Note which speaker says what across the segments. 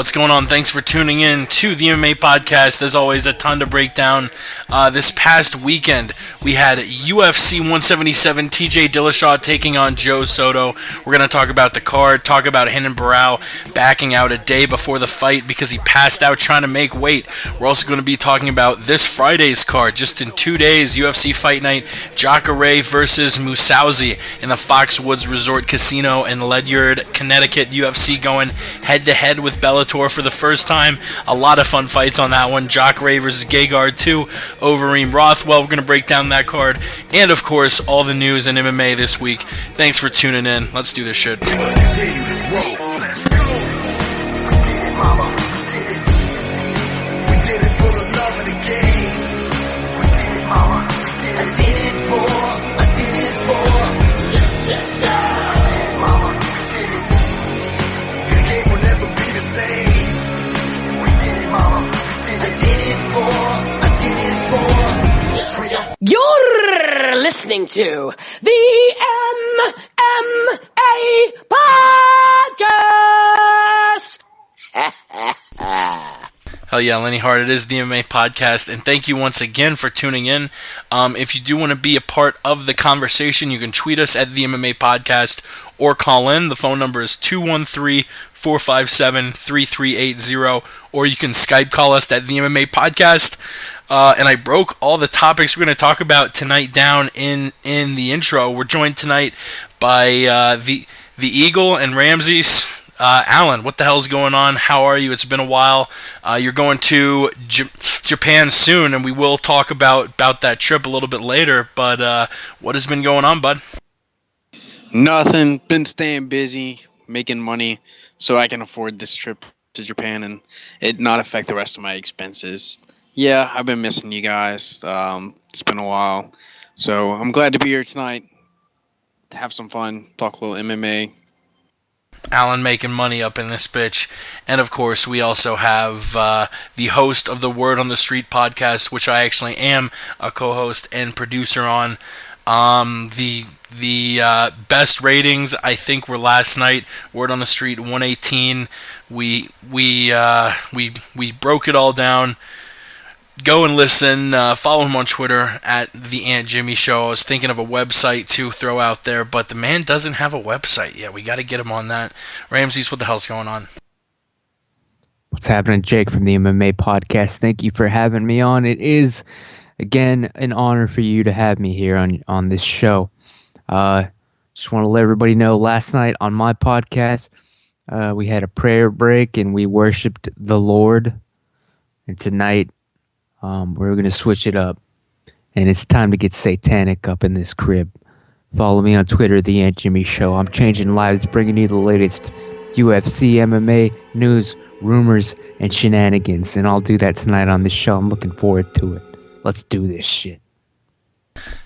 Speaker 1: What's going on? Thanks for tuning in to the MMA Podcast. As always, a ton to break down. This past weekend, we had UFC 177, TJ Dillashaw taking on Joe Soto. We're going to talk about the card, talk about Renan Barão backing out a day before the fight because he passed out trying to make weight. We're also going to be talking about this Friday's card. Just in 2 days, UFC Fight Night, Jacare versus Mousasi in the Foxwoods Resort Casino in Ledyard, Connecticut. UFC going head-to-head with Bellator for the first time. A lot of fun fights on that one. Jacare versus Gegard 2, Overeem Rothwell. We're going to break down that card. And, of course, all the news in MMA this week. Thanks for tuning in. Let's do this shit.
Speaker 2: You're listening to the MMA Podcast!
Speaker 1: Hell yeah, Lenny Hart, it is the MMA Podcast, and thank you once again for tuning in. If you do want to be a part of the conversation, you can tweet us at the MMA Podcast or call in. The phone number is 213-457-3380, or you can Skype call us at the MMA Podcast. And I broke all the topics we're going to talk about tonight down in the intro. We're joined tonight by the Eagle and Ramses. Alan, what the hell's going on? How are you? It's been a while. You're going to Japan soon, and we will talk about that trip a little bit later. But what has been going on, bud?
Speaker 3: Nothing. Been staying busy, making money, so I can afford this trip to Japan and it not affect the rest of my expenses. Yeah, I've been missing you guys. It's been a while. So I'm glad to be here tonight to have some fun, talk a little MMA.
Speaker 1: Alan making money up in this bitch. And of course, we also have the host of the Word on the Street podcast, which I actually am a co-host and producer on. The best ratings, I think, were last night. Word on the Street 118. We broke it all down. Go and listen. Follow him on Twitter at The Aunt Jimmy Show. I was thinking of a website to throw out there, but the man doesn't have a website yet. We got to get him on that. Ramses, what the hell's going on?
Speaker 4: What's happening, Jake from the MMA Podcast? Thank you for having me on. It is, again, an honor for you to have me here on this show. Just want to let everybody know, last night on my podcast, we had a prayer break and we worshiped the Lord. And tonight, we're going to switch it up, and it's time to get satanic up in this crib. Follow me on Twitter, The Aunt Jimmy Show. I'm changing lives, bringing you the latest UFC, MMA, news, rumors, and shenanigans, and I'll do that tonight on this show. I'm looking forward to it. Let's do this shit.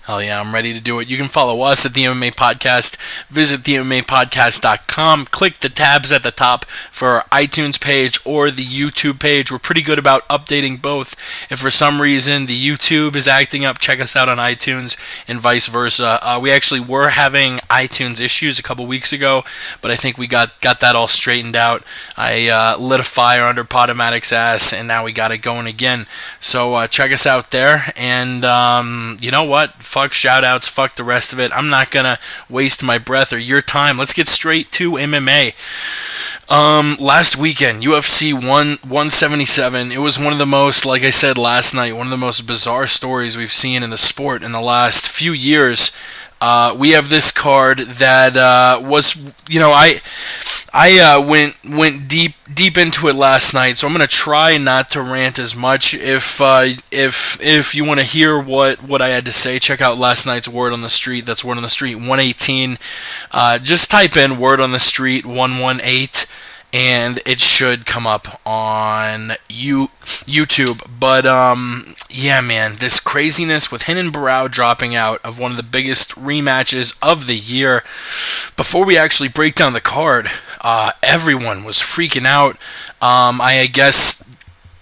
Speaker 1: Hell yeah, I'm ready to do it. You can follow us at the MMA Podcast. Visit themmapodcast.com. Click the tabs at the top for our iTunes page or the YouTube page. We're pretty good about updating both. If for some reason the YouTube is acting up, check us out on iTunes and vice versa. We actually were having iTunes issues a couple weeks ago, but I think we got that all straightened out. I lit a fire under Podomatic's ass, and now we got it going again. So check us out there, and you know what? Fuck shoutouts, fuck the rest of it. I'm not gonna waste my breath or your time. Let's get straight to MMA. Last weekend, UFC 177. It was one of the most, like I said last night, one of the most bizarre stories we've seen in the sport in the last few years. We have this card that was, I went deep into it last night, so I'm gonna try not to rant as much. If you want to hear what I had to say, check out last night's Word on the Street. That's Word on the Street 118. Just type in Word on the Street 118. And it should come up on YouTube. But, yeah, man, this craziness with Renan Barão dropping out of one of the biggest rematches of the year. Before we actually break down the card, everyone was freaking out. I guess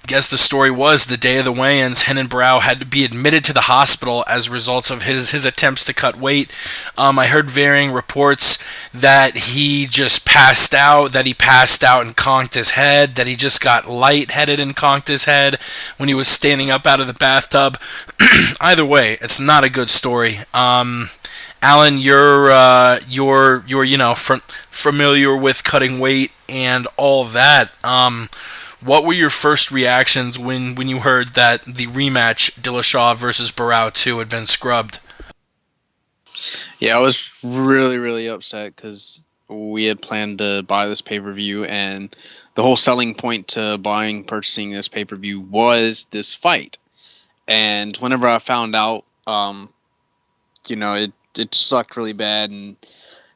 Speaker 1: guess the story was the day of the weigh-ins, Renan Barão had to be admitted to the hospital as a result of his attempts to cut weight. I heard varying reports that he just passed out, and conked his head, that he just got lightheaded and conked his head when he was standing up out of the bathtub. Either way, it's not a good story. Alan, you're familiar with cutting weight and all that. What were your first reactions when you heard that the rematch Dillashaw versus Barão 2 had been scrubbed?
Speaker 3: Yeah, I was really, really upset because we had planned to buy this pay-per-view, and the whole selling point to purchasing this pay-per-view was this fight. And whenever I found out, it sucked really bad, and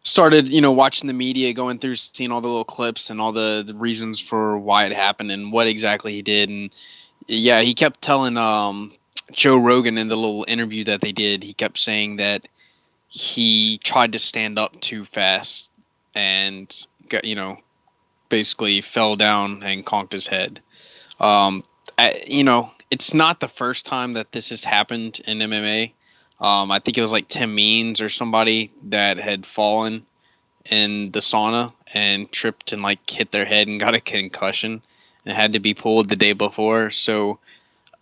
Speaker 3: started, watching the media, going through, seeing all the little clips and all the reasons for why it happened and what exactly he did. And yeah, he kept telling Joe Rogan in the little interview that they did, he kept saying that he tried to stand up too fast and got, basically fell down and conked his head. It's not the first time that this has happened in MMA. I think it was like Tim Means or somebody that had fallen in the sauna and tripped and hit their head and got a concussion and had to be pulled the day before. So,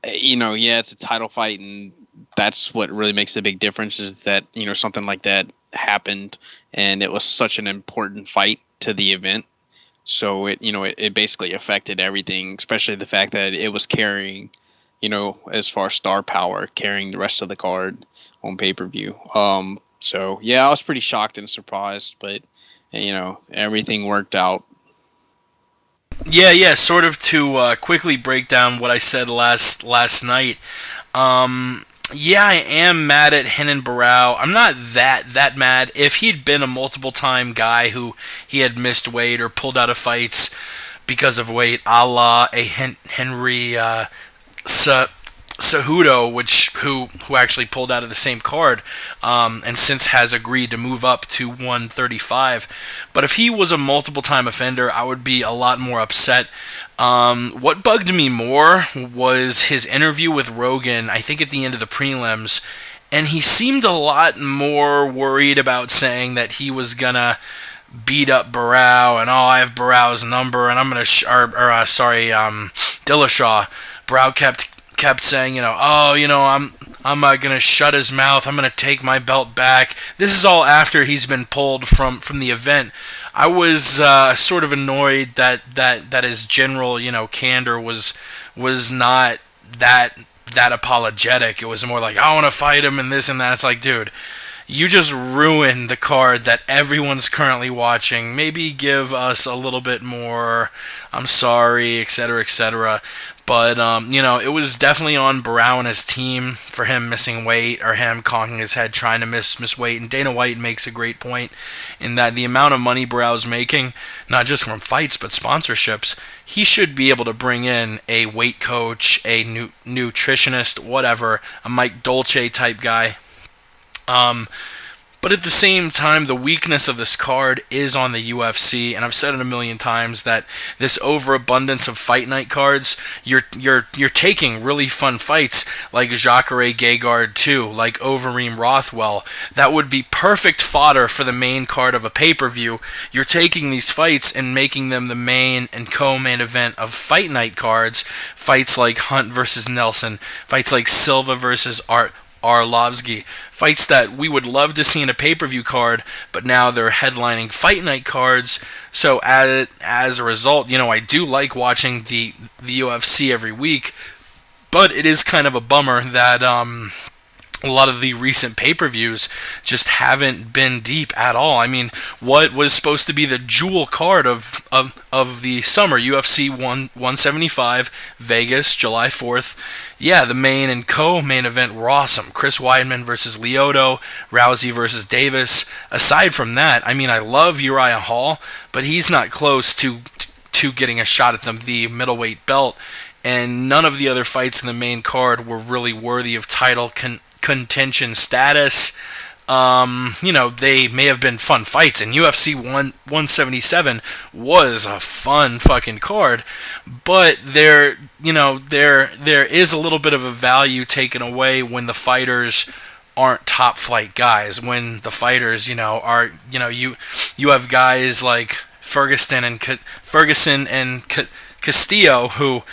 Speaker 3: it's a title fight, and that's what really makes the big difference is that, something like that happened, and it was such an important fight to the event. So it basically affected everything, especially the fact that it was carrying, as far as star power, carrying the rest of the card on pay-per-view. So yeah, I was pretty shocked and surprised, but everything worked out.
Speaker 1: Yeah. Sort of to quickly break down what I said last night. Yeah, I am mad at Renan Barão. I'm not that mad. If he'd been a multiple-time guy who he had missed weight or pulled out of fights because of weight, a la a Henry Cejudo, who actually pulled out of the same card, and since has agreed to move up to 135. But if he was a multiple-time offender, I would be a lot more upset. What bugged me more was his interview with Rogan, I think at the end of the prelims, and he seemed a lot more worried about saying that he was gonna beat up Barão, and I have Barão's number, and I'm gonna Dillashaw. Barão kept saying, I'm gonna shut his mouth. I'm gonna take my belt back. This is all after he's been pulled from the event. I was sort of annoyed that his general, candor was not that apologetic. It was more like, I want to fight him and this and that. It's like, dude, you just ruined the card that everyone's currently watching. Maybe give us a little bit more, I'm sorry, etc., etc. But, it was definitely on Barão and his team for him missing weight or him conking his head trying to miss weight. And Dana White makes a great point in that the amount of money Barão's making, not just from fights but sponsorships, he should be able to bring in a weight coach, a nutritionist, whatever, a Mike Dolce type guy. But at the same time, the weakness of this card is on the UFC, and I've said it a million times that this overabundance of fight night cards, you're taking really fun fights like Jacare Gegard 2, like Overeem Rothwell. That would be perfect fodder for the main card of a pay-per-view. You're taking these fights and making them the main and co-main event of fight night cards. Fights like Hunt versus Nelson, fights like Silva versus Arlovsky, fights that we would love to see in a pay-per-view card, but now they're headlining fight night cards. So as a result, I do like watching the UFC every week, but it is kind of a bummer that a lot of the recent pay-per-views just haven't been deep at all. I mean, what was supposed to be the jewel card of the summer, UFC 175, Vegas, July 4th. Yeah, the main and co-main event were awesome. Chris Weidman versus Lyoto, Rousey versus Davis. Aside from that, I mean, I love Uriah Hall, but he's not close to getting a shot at the middleweight belt. And none of the other fights in the main card were really worthy of title contention status. they may have been fun fights, and UFC 177 was a fun fucking card, but there is a little bit of a value taken away when the fighters aren't top flight guys. When the fighters, are you have guys like Ferguson and Castillo who,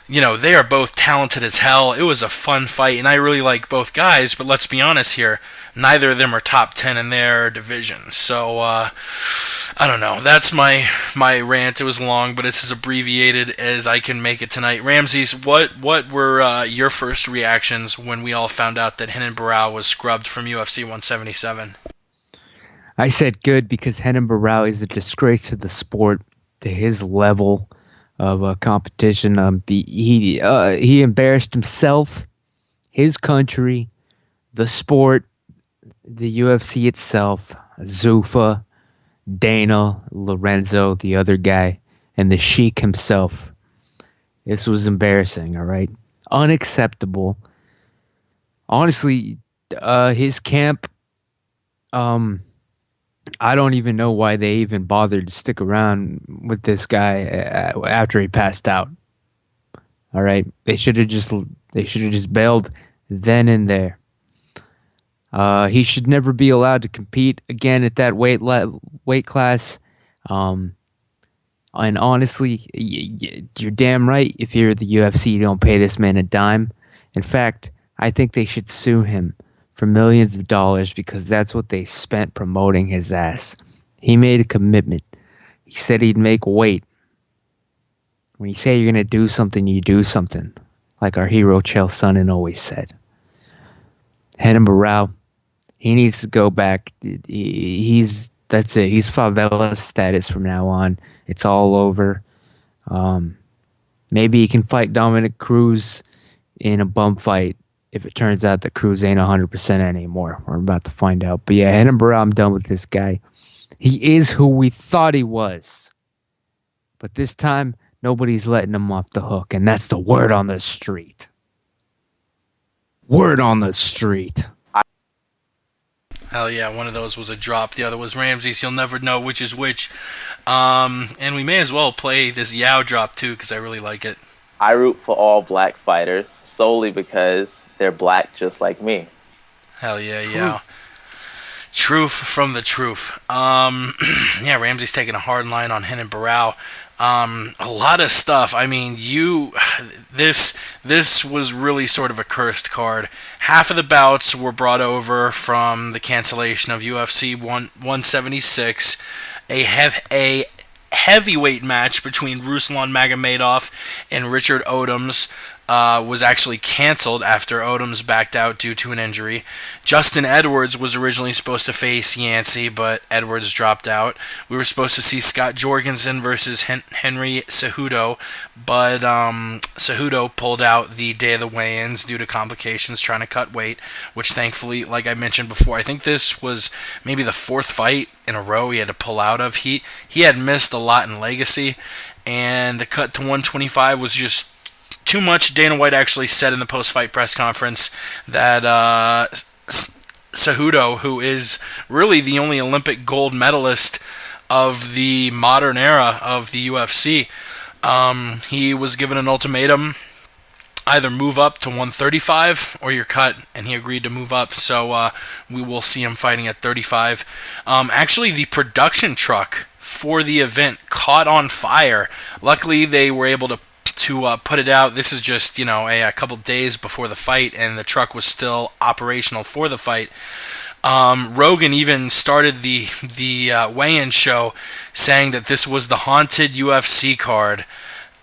Speaker 1: they are both talented as hell. It was a fun fight, and I really like both guys, but let's be honest here, neither of them are top 10 in their division. So, I don't know. That's my rant. It was long, but it's as abbreviated as I can make it tonight. Ramses, what were your first reactions when we all found out that Renan Barão was scrubbed from UFC 177?
Speaker 4: I said good because Renan Barão is a disgrace to the sport, to his level of competition. He embarrassed himself, his country, the sport, the UFC itself, Zuffa, Dana, Lorenzo, the other guy, and the Sheik himself. This was embarrassing, all right? Unacceptable. Honestly, his camp, I don't even know why they even bothered to stick around with this guy after he passed out. All right, they should have just bailed then and there. He should never be allowed to compete again at that weight class. And honestly, you're damn right. If you're the UFC, you don't pay this man a dime. In fact, I think they should sue him for millions of dollars because that's what they spent promoting his ass. He made a commitment. He said he'd make weight. When you say you're going to do something, you do something. Like our hero Chael Sonnen always said. Renan Barão, he needs to go back. That's it. He's favela status from now on. It's all over. Maybe he can fight Dominic Cruz in a bum fight if it turns out that Cruz ain't 100% anymore. We're about to find out. But yeah, Renan Barão, I'm done with this guy. He is who we thought he was. But this time, nobody's letting him off the hook. And that's the word on the street. Word on the street.
Speaker 1: Hell yeah, one of those was a drop. The other was Ramses. You'll never know which is which. And we may as well play this Yao drop too, because I really like it.
Speaker 5: I root for all black fighters solely because they're black just like me.
Speaker 1: Hell yeah, Yao. Truth from the truth. Yeah, Ramsey's taking a hard line on Renan Barão. A lot of stuff. I mean, this was really sort of a cursed card. Half of the bouts were brought over from the cancellation of UFC 176, a heavyweight match between Ruslan Magomedov and Richard Odoms. Was actually canceled after Odoms backed out due to an injury. Justin Edwards was originally supposed to face Yancey, but Edwards dropped out. We were supposed to see Scott Jorgensen versus Henry Cejudo, but Cejudo pulled out the day of the weigh-ins due to complications trying to cut weight, which thankfully, like I mentioned before, I think this was maybe the fourth fight in a row he had to pull out of. He had missed a lot in Legacy, and the cut to 125 was just too much. Dana White actually said in the post-fight press conference that Cejudo, who is really the only Olympic gold medalist of the modern era of the UFC, he was given an ultimatum: either move up to 135 or you're cut, and he agreed to move up. So we will see him fighting at 35. Actually, the production truck for the event caught on fire. Luckily, they were able to put it out. This is just, a couple days before the fight, and the truck was still operational for the fight. Rogan even started the weigh-in show saying that this was the haunted UFC card.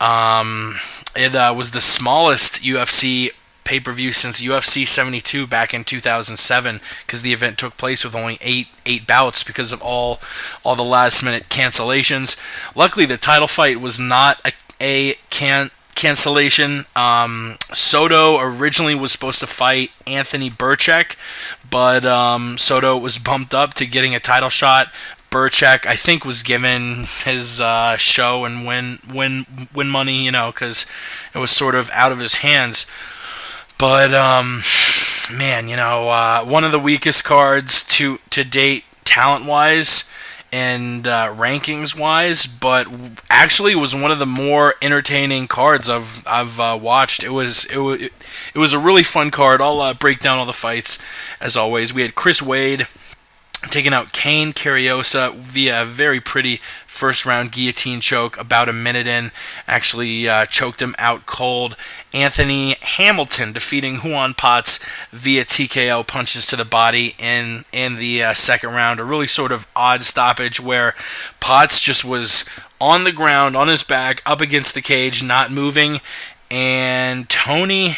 Speaker 1: It was the smallest UFC pay-per-view since UFC 72 back in 2007, because the event took place with only eight bouts because of all the last-minute cancellations. Luckily, the title fight was not a cancellation. Soto originally was supposed to fight Anthony Burchak, but Soto was bumped up to getting a title shot. Burchak, I think, was given his show and win money, because it was sort of out of his hands. But man, one of the weakest cards to date, talent-wise and rankings-wise, but actually was one of the more entertaining cards I've watched. It was a really fun card. I'll break down all the fights as always. We had Chris Wade taking out Kane Carriosa via a very pretty first-round guillotine choke about a minute in. Actually choked him out cold. Anthony Hamilton defeating Juan Potts via TKO punches to the body in the second round. A really sort of odd stoppage where Potts just was on the ground, on his back, up against the cage, not moving. And Tony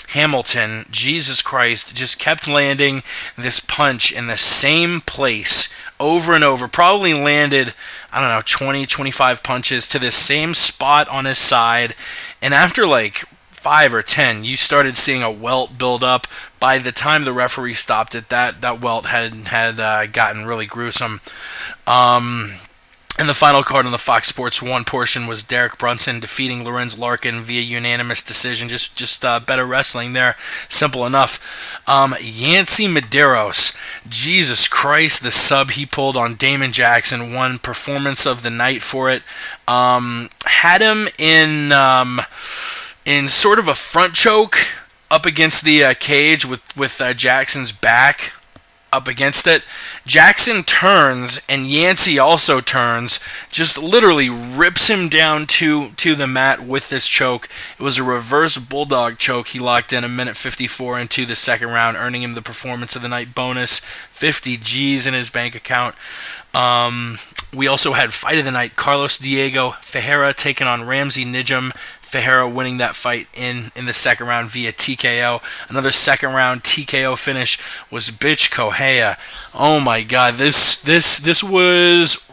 Speaker 1: Hamilton, Jesus Christ, just kept landing this punch in the same place over and over. Probably landed, 20, 25 punches to this same spot on his side. And after like 5 or 10, you started seeing a welt build up. By the time the referee stopped it, that welt had gotten really gruesome. And the final card on the Fox Sports 1 portion was Derek Brunson defeating Lorenz Larkin via unanimous decision. Just better wrestling there. Simple enough. Yancy Medeiros. Jesus Christ, the sub he pulled on Damon Jackson. Won performance of the night for it. Had him in sort of a front choke up against the cage with Jackson's back up against it. Jackson turns, and Yancey also turns, just literally rips him down to the mat with this choke. It was a reverse bulldog choke he locked in a minute 54 into the second round, earning him the performance of the night bonus, 50 G's in his bank account. We also had fight of the night, Carlos Diego Ferreira taking on Ramsey Nijam. Ferreira winning that fight in the second round via TKO. Another second round TKO finish was Bitch Kohea. Oh my God, this was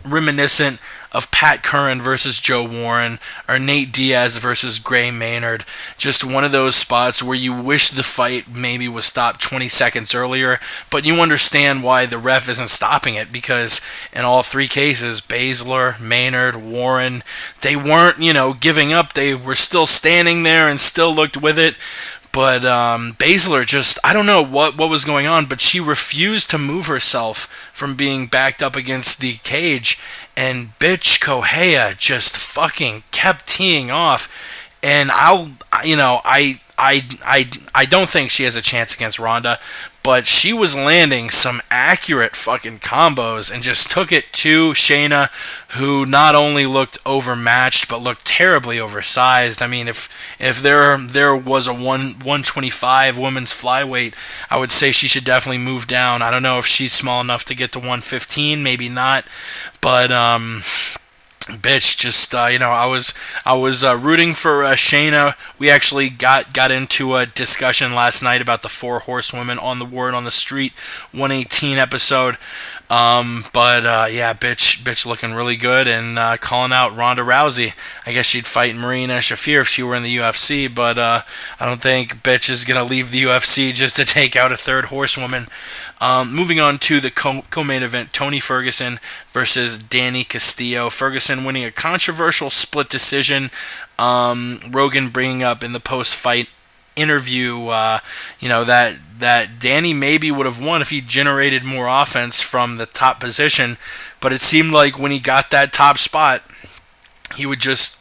Speaker 1: reminiscent of Pat Curran versus Joe Warren, or Nate Diaz versus Gray Maynard. Just one of those spots where you wish the fight maybe was stopped 20 seconds earlier, but you understand why the ref isn't stopping it, because in all three cases, Baszler, Maynard, Warren, they weren't, giving up. They were still standing there and still looked with it. But Baszler just, I don't know what was going on, but she refused to move herself from being backed up against the cage, and Bitch Kohea just fucking kept teeing off. And I don't think she has a chance against Ronda, but she was landing some accurate fucking combos and just took it to Shayna, who not only looked overmatched but looked terribly oversized. I mean, if there was a 125 women's flyweight, I would say she should definitely move down. I don't know if she's small enough to get to 115, maybe not, but bitch, just I was rooting for Shayna. We actually got into a discussion last night about the 4 horsewomen on the Word on the Street 118 episode. Bitch looking really good and calling out Ronda Rousey. I guess she'd fight Marina Shafir if she were in the UFC, but I don't think bitch is gonna leave the UFC just to take out a 3rd horsewoman. Moving on to the co-main event, Tony Ferguson versus Danny Castillo. Ferguson winning a controversial split decision. Rogan bringing up in the post-fight interview, that Danny maybe would have won if he generated more offense from the top position, but it seemed like when he got that top spot, he would just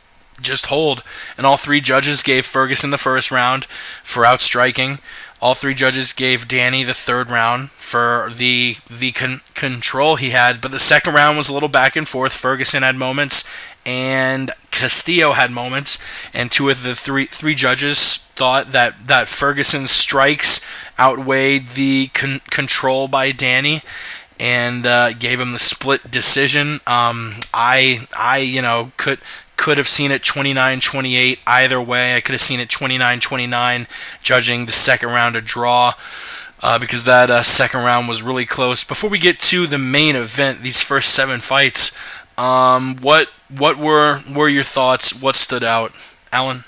Speaker 1: hold. And all 3 judges gave Ferguson the first round for outstriking. All 3 judges gave Danny the 3rd round for the control he had, but the second round was a little back and forth. Ferguson had moments, and Castillo had moments, and 2 of the three judges thought that Ferguson's strikes outweighed the control by Danny, and gave him the split decision. I could have seen it 29-28 either way. I could have seen it 29-29, judging the second round a draw, because that second round was really close. Before we get to the main event, these first 7 fights, what were your thoughts? What stood out, Alan?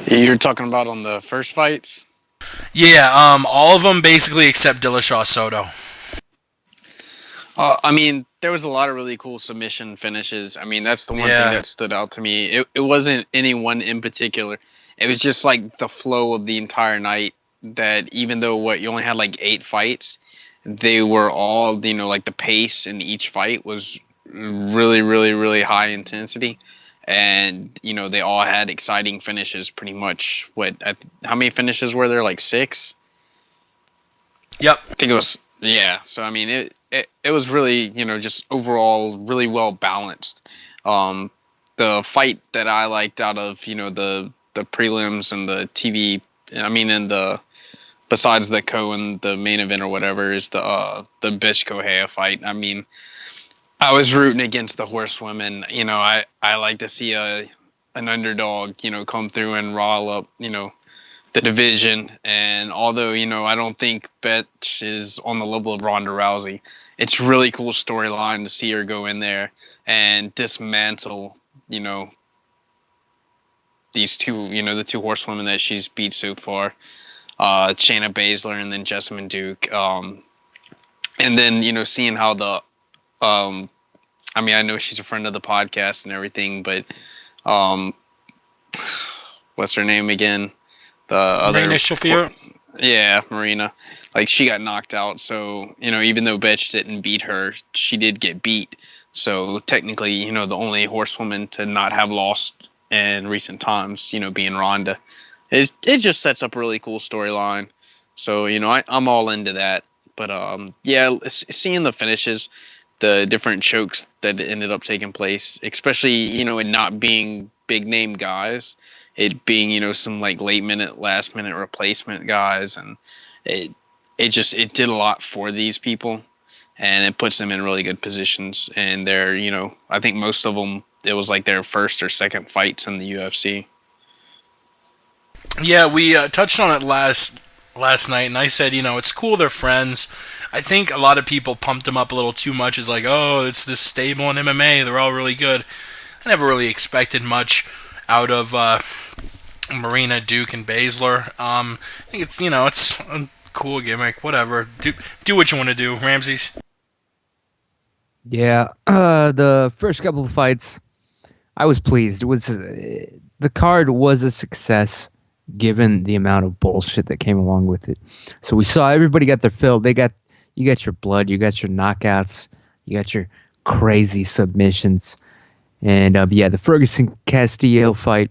Speaker 3: You're talking about on the first fights?
Speaker 1: Yeah, all of them basically except Dillashaw Soto.
Speaker 3: I mean, there was a lot of really cool submission finishes. I mean, that's the one thing that stood out to me. It wasn't any one in particular. it was just like the flow of the entire night. That even though you only had like 8 fights, they were all, like the pace in each fight was really, really, really high intensity, and they all had exciting finishes. Pretty much, how many finishes were there? Like 6.
Speaker 1: Yep.
Speaker 3: I think it was, yeah. So I mean, it was really, just overall really well balanced. The fight that I liked out of, the prelims and the TV, and besides the the main event or whatever, is the bitch Kohea fight. I mean, I was rooting against the horsewomen. I like to see an underdog, come through and rile up, the division. And although, I don't think Betch is on the level of Ronda Rousey, it's really cool storyline to see her go in there and dismantle, these two, the 2 horsewomen that she's beat so far, Shayna Baszler and then Jessamine Duke. And then, seeing how I know she's a friend of the podcast and everything, but what's her name again? The other
Speaker 1: Marina Shafir?
Speaker 3: Yeah, Marina. Like, she got knocked out, so, even though Betch didn't beat her, she did get beat. So, technically, the only horsewoman to not have lost in recent times, being Ronda. It just sets up a really cool storyline. So, I'm all into that. But, yeah, seeing the finishes, the different chokes that ended up taking place, especially, it not being big name guys, it being, some like last minute replacement guys, and it did a lot for these people, and it puts them in really good positions. And they're, I think most of them, it was like their first or second fights in the UFC.
Speaker 1: Yeah, we touched on it last night, and I said, it's cool they're friends. I think a lot of people pumped them up a little too much. It's like, oh, it's this stable in MMA. They're all really good. I never really expected much out of Marina, Duke, and Baszler. I think it's, it's a cool gimmick. Whatever. Do what you want to do, Ramses.
Speaker 4: Yeah, the first couple of fights, I was pleased. It was the card was a success, given the amount of bullshit that came along with it. So we saw everybody got their fill. You got your blood, you got your knockouts, you got your crazy submissions, and yeah, the Ferguson Castillo fight,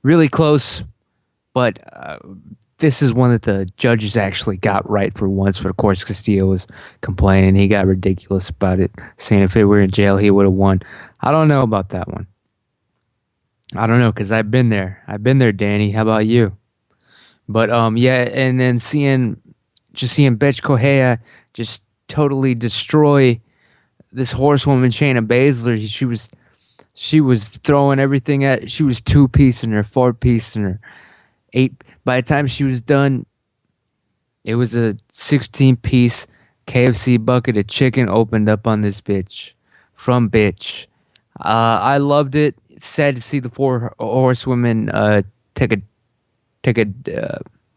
Speaker 4: really close, but this is one that the judges actually got right for once. But of course, Castillo was complaining. He got ridiculous about it, saying if he were in jail, he would have won. I don't know about that one. I don't know, because I've been there. Danny. How about you? But yeah, and then seeing Betch Kohea just totally destroy this horsewoman Shayna Baszler. She was throwing everything at. She was 2-piece and her 4-piece and her 8. By the time she was done, it was a 16-piece KFC bucket of chicken opened up on this bitch. From Bitch. I loved it. It's sad to see the 4 horsewomen take a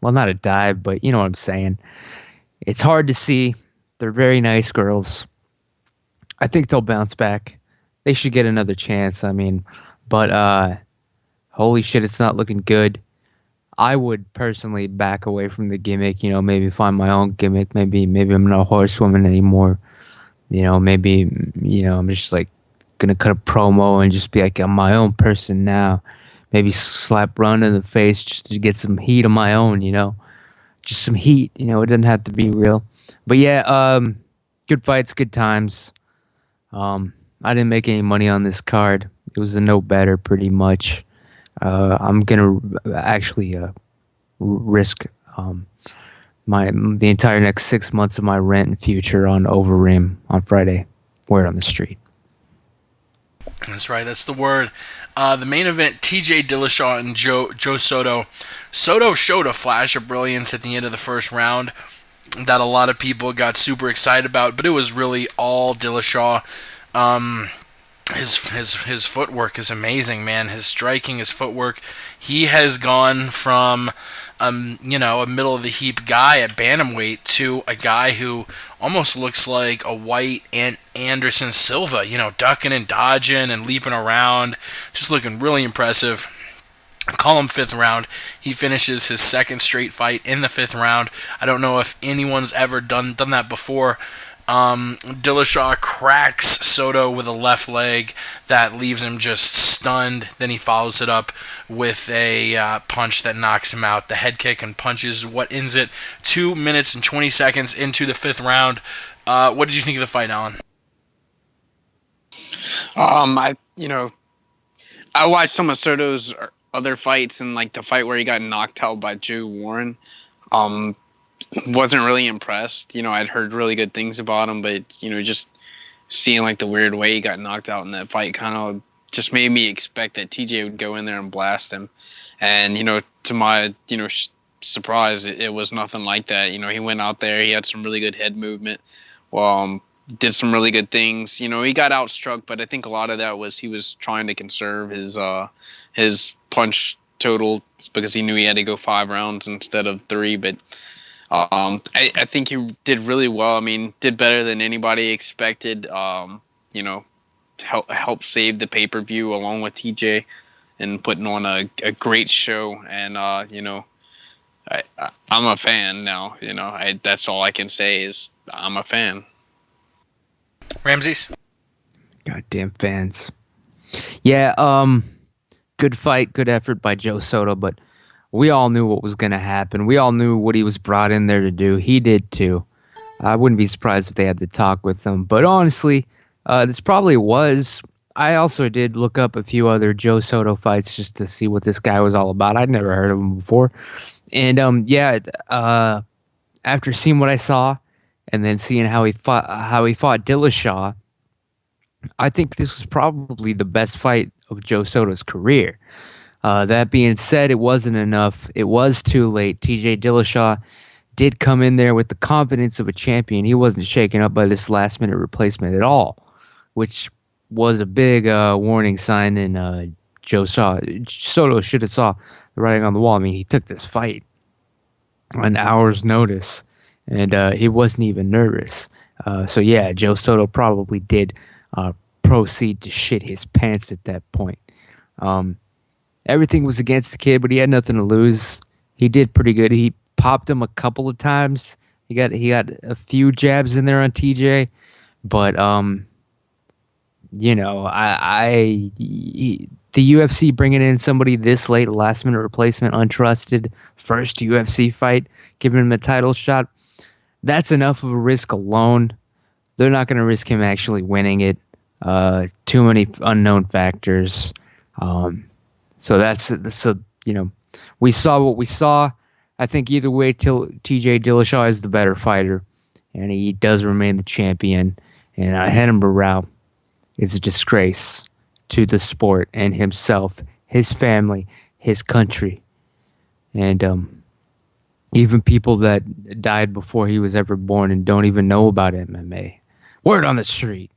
Speaker 4: well, not a dive, but you know what I'm saying. It's hard to see. They're very nice girls. I think they'll bounce back. They should get another chance. I mean, but holy shit, it's not looking good. I would personally back away from the gimmick. Maybe find my own gimmick. Maybe I'm not a horsewoman anymore. Maybe I'm just like gonna cut a promo and just be like, I'm my own person now. Maybe slap Ronda in the face just to get some heat of my own, just some heat. It doesn't have to be real. But yeah, good fights, good times. I didn't make any money on this card. It was a no better, pretty much. I'm gonna actually risk the entire next 6 months of my rent and future on Overeem on Friday. Word on the street.
Speaker 1: That's right. That's the word. The main event, TJ Dillashaw and Joe Soto. Soto showed a flash of brilliance at the end of the first round that a lot of people got super excited about, but it was really all Dillashaw. His footwork is amazing, man. His striking, his footwork. He has gone from a middle of the heap guy at bantamweight to a guy who almost looks like a white Anderson Silva, ducking and dodging and leaping around, just looking really impressive. Call him fifth round. He finishes his second straight fight in the fifth round. I don't know if anyone's ever done that before. Dillashaw cracks Soto with a left leg that leaves him just stunned. Then he follows it up with a punch that knocks him out. The head kick and punches what ends it 2 minutes and 20 seconds into the fifth round. What did you think of the fight, Alan?
Speaker 3: I watched some of Soto's other fights, and like the fight where he got knocked out by Joe Warren. Wasn't really impressed. I'd heard really good things about him, but just seeing like the weird way he got knocked out in that fight kind of just made me expect that TJ would go in there and blast him. And to my surprise, it was nothing like that. He went out there, he had some really good head movement. Did some really good things. He got outstruck, but I think a lot of that was he was trying to conserve his punch total because he knew he had to go 5 rounds instead of 3. But I think he did really well. I mean, did better than anybody expected. Helped save the pay-per-view along with TJ and putting on a great show. And I'm a fan now. That's all I can say is I'm a fan.
Speaker 1: Ramses?
Speaker 4: Goddamn fans. Yeah, good fight, good effort by Joe Soto, but we all knew what was going to happen. We all knew what he was brought in there to do. He did too. I wouldn't be surprised if they had to talk with him. But honestly, this probably was. I also did look up a few other Joe Soto fights just to see what this guy was all about. I'd never heard of him before. And after seeing what I saw and then seeing how he fought Dillashaw, I think this was probably the best fight of Joe Soto's career. That being said, it wasn't enough. It was too late. TJ Dillashaw did come in there with the confidence of a champion. He wasn't shaken up by this last-minute replacement at all, which was a big warning sign, and Soto should have saw the writing on the wall. I mean, he took this fight on an hour's notice, and he wasn't even nervous. So, yeah, Joe Soto probably did proceed to shit his pants at that point. Everything was against the kid, but he had nothing to lose. He did pretty good. He popped him a couple of times. He got a few jabs in there on TJ, but the UFC bringing in somebody this late, last minute replacement, untrusted, first UFC fight, giving him a title shot. That's enough of a risk alone. They're not going to risk him actually winning it. Too many unknown factors. We saw what we saw. I think either way, TJ Dillashaw is the better fighter, and he does remain the champion. And Renan Barão is a disgrace to the sport and himself, his family, his country, and even people that died before he was ever born and don't even know about MMA. Word on the street.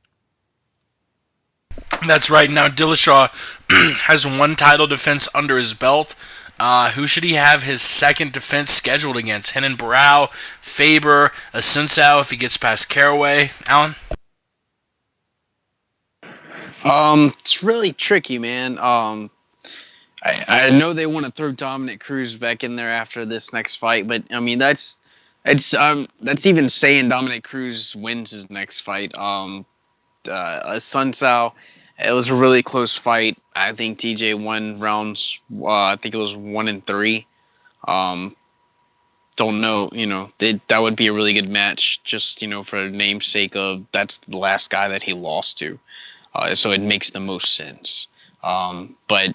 Speaker 1: That's right. Now Dillashaw has one title defense under his belt. Who should he have his second defense scheduled against? Renan Barão, Faber, Assunção if he gets past Caraway. Alan?
Speaker 3: It's really tricky, man. I know they want to throw Dominic Cruz back in there after this next fight, but I mean that's even saying Dominic Cruz wins his next fight. Assunção, it was a really close fight. I think TJ won rounds. I think it was 1 and 3. Don't know. That would be a really good match. Just for the namesake of that's the last guy that he lost to. So it makes the most sense. But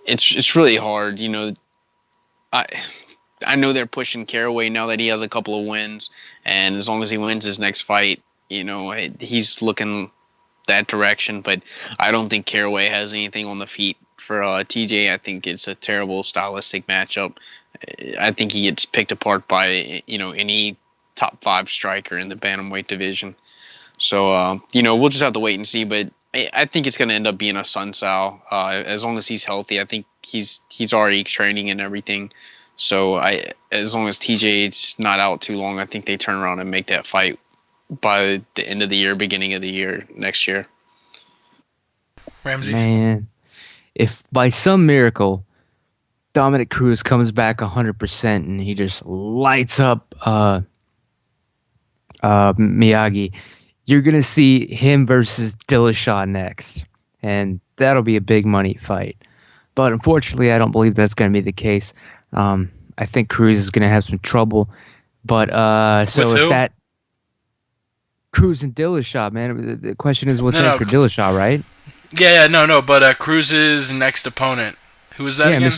Speaker 3: it's really hard. I know they're pushing Caraway now that he has a couple of wins, and as long as he wins his next fight, he's looking that direction. But I don't think Caraway has anything on the feet for TJ. I think it's a terrible stylistic matchup. I think he gets picked apart by any top 5 striker in the bantamweight division. So we'll just have to wait and see. But I think it's going to end up being Assunção as long as he's healthy. I think he's already training and everything. So as long as TJ's not out too long, I think they turn around and make that fight by the end of the year, beginning of the year, next year.
Speaker 1: Ramses?
Speaker 4: Man, if by some miracle Dominic Cruz comes back 100% and he just lights up Miyagi, you're gonna see him versus Dillashaw next, and that'll be a big money fight. But unfortunately, I don't believe that's gonna be the case. I think Cruz is gonna have some trouble. But so
Speaker 1: With
Speaker 4: if
Speaker 1: who?
Speaker 4: that Cruz and Dillashaw, man, the question is what's
Speaker 1: No,
Speaker 4: in for Dillashaw, right?
Speaker 1: No, but Cruz's next opponent. Who is that
Speaker 4: Yeah,
Speaker 1: again?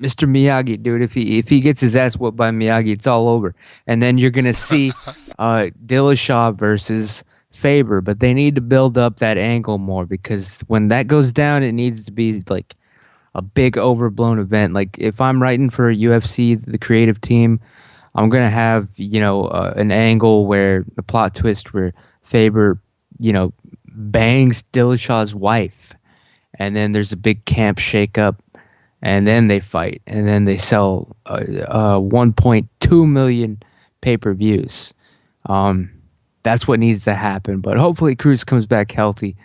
Speaker 4: Mr. Miyagi, dude. If he gets his ass whooped by Miyagi, it's all over. And then you're gonna see Dillashaw versus Faber, but they need to build up that angle more because when that goes down, it needs to be like a big overblown event. Like if I'm writing for UFC, the creative team, I'm gonna have an angle where the plot twist where Faber bangs Dillashaw's wife, and then there's a big camp shakeup, and then they fight, and then they sell 1.2 million pay-per-views. That's what needs to happen. But hopefully Cruz comes back healthy,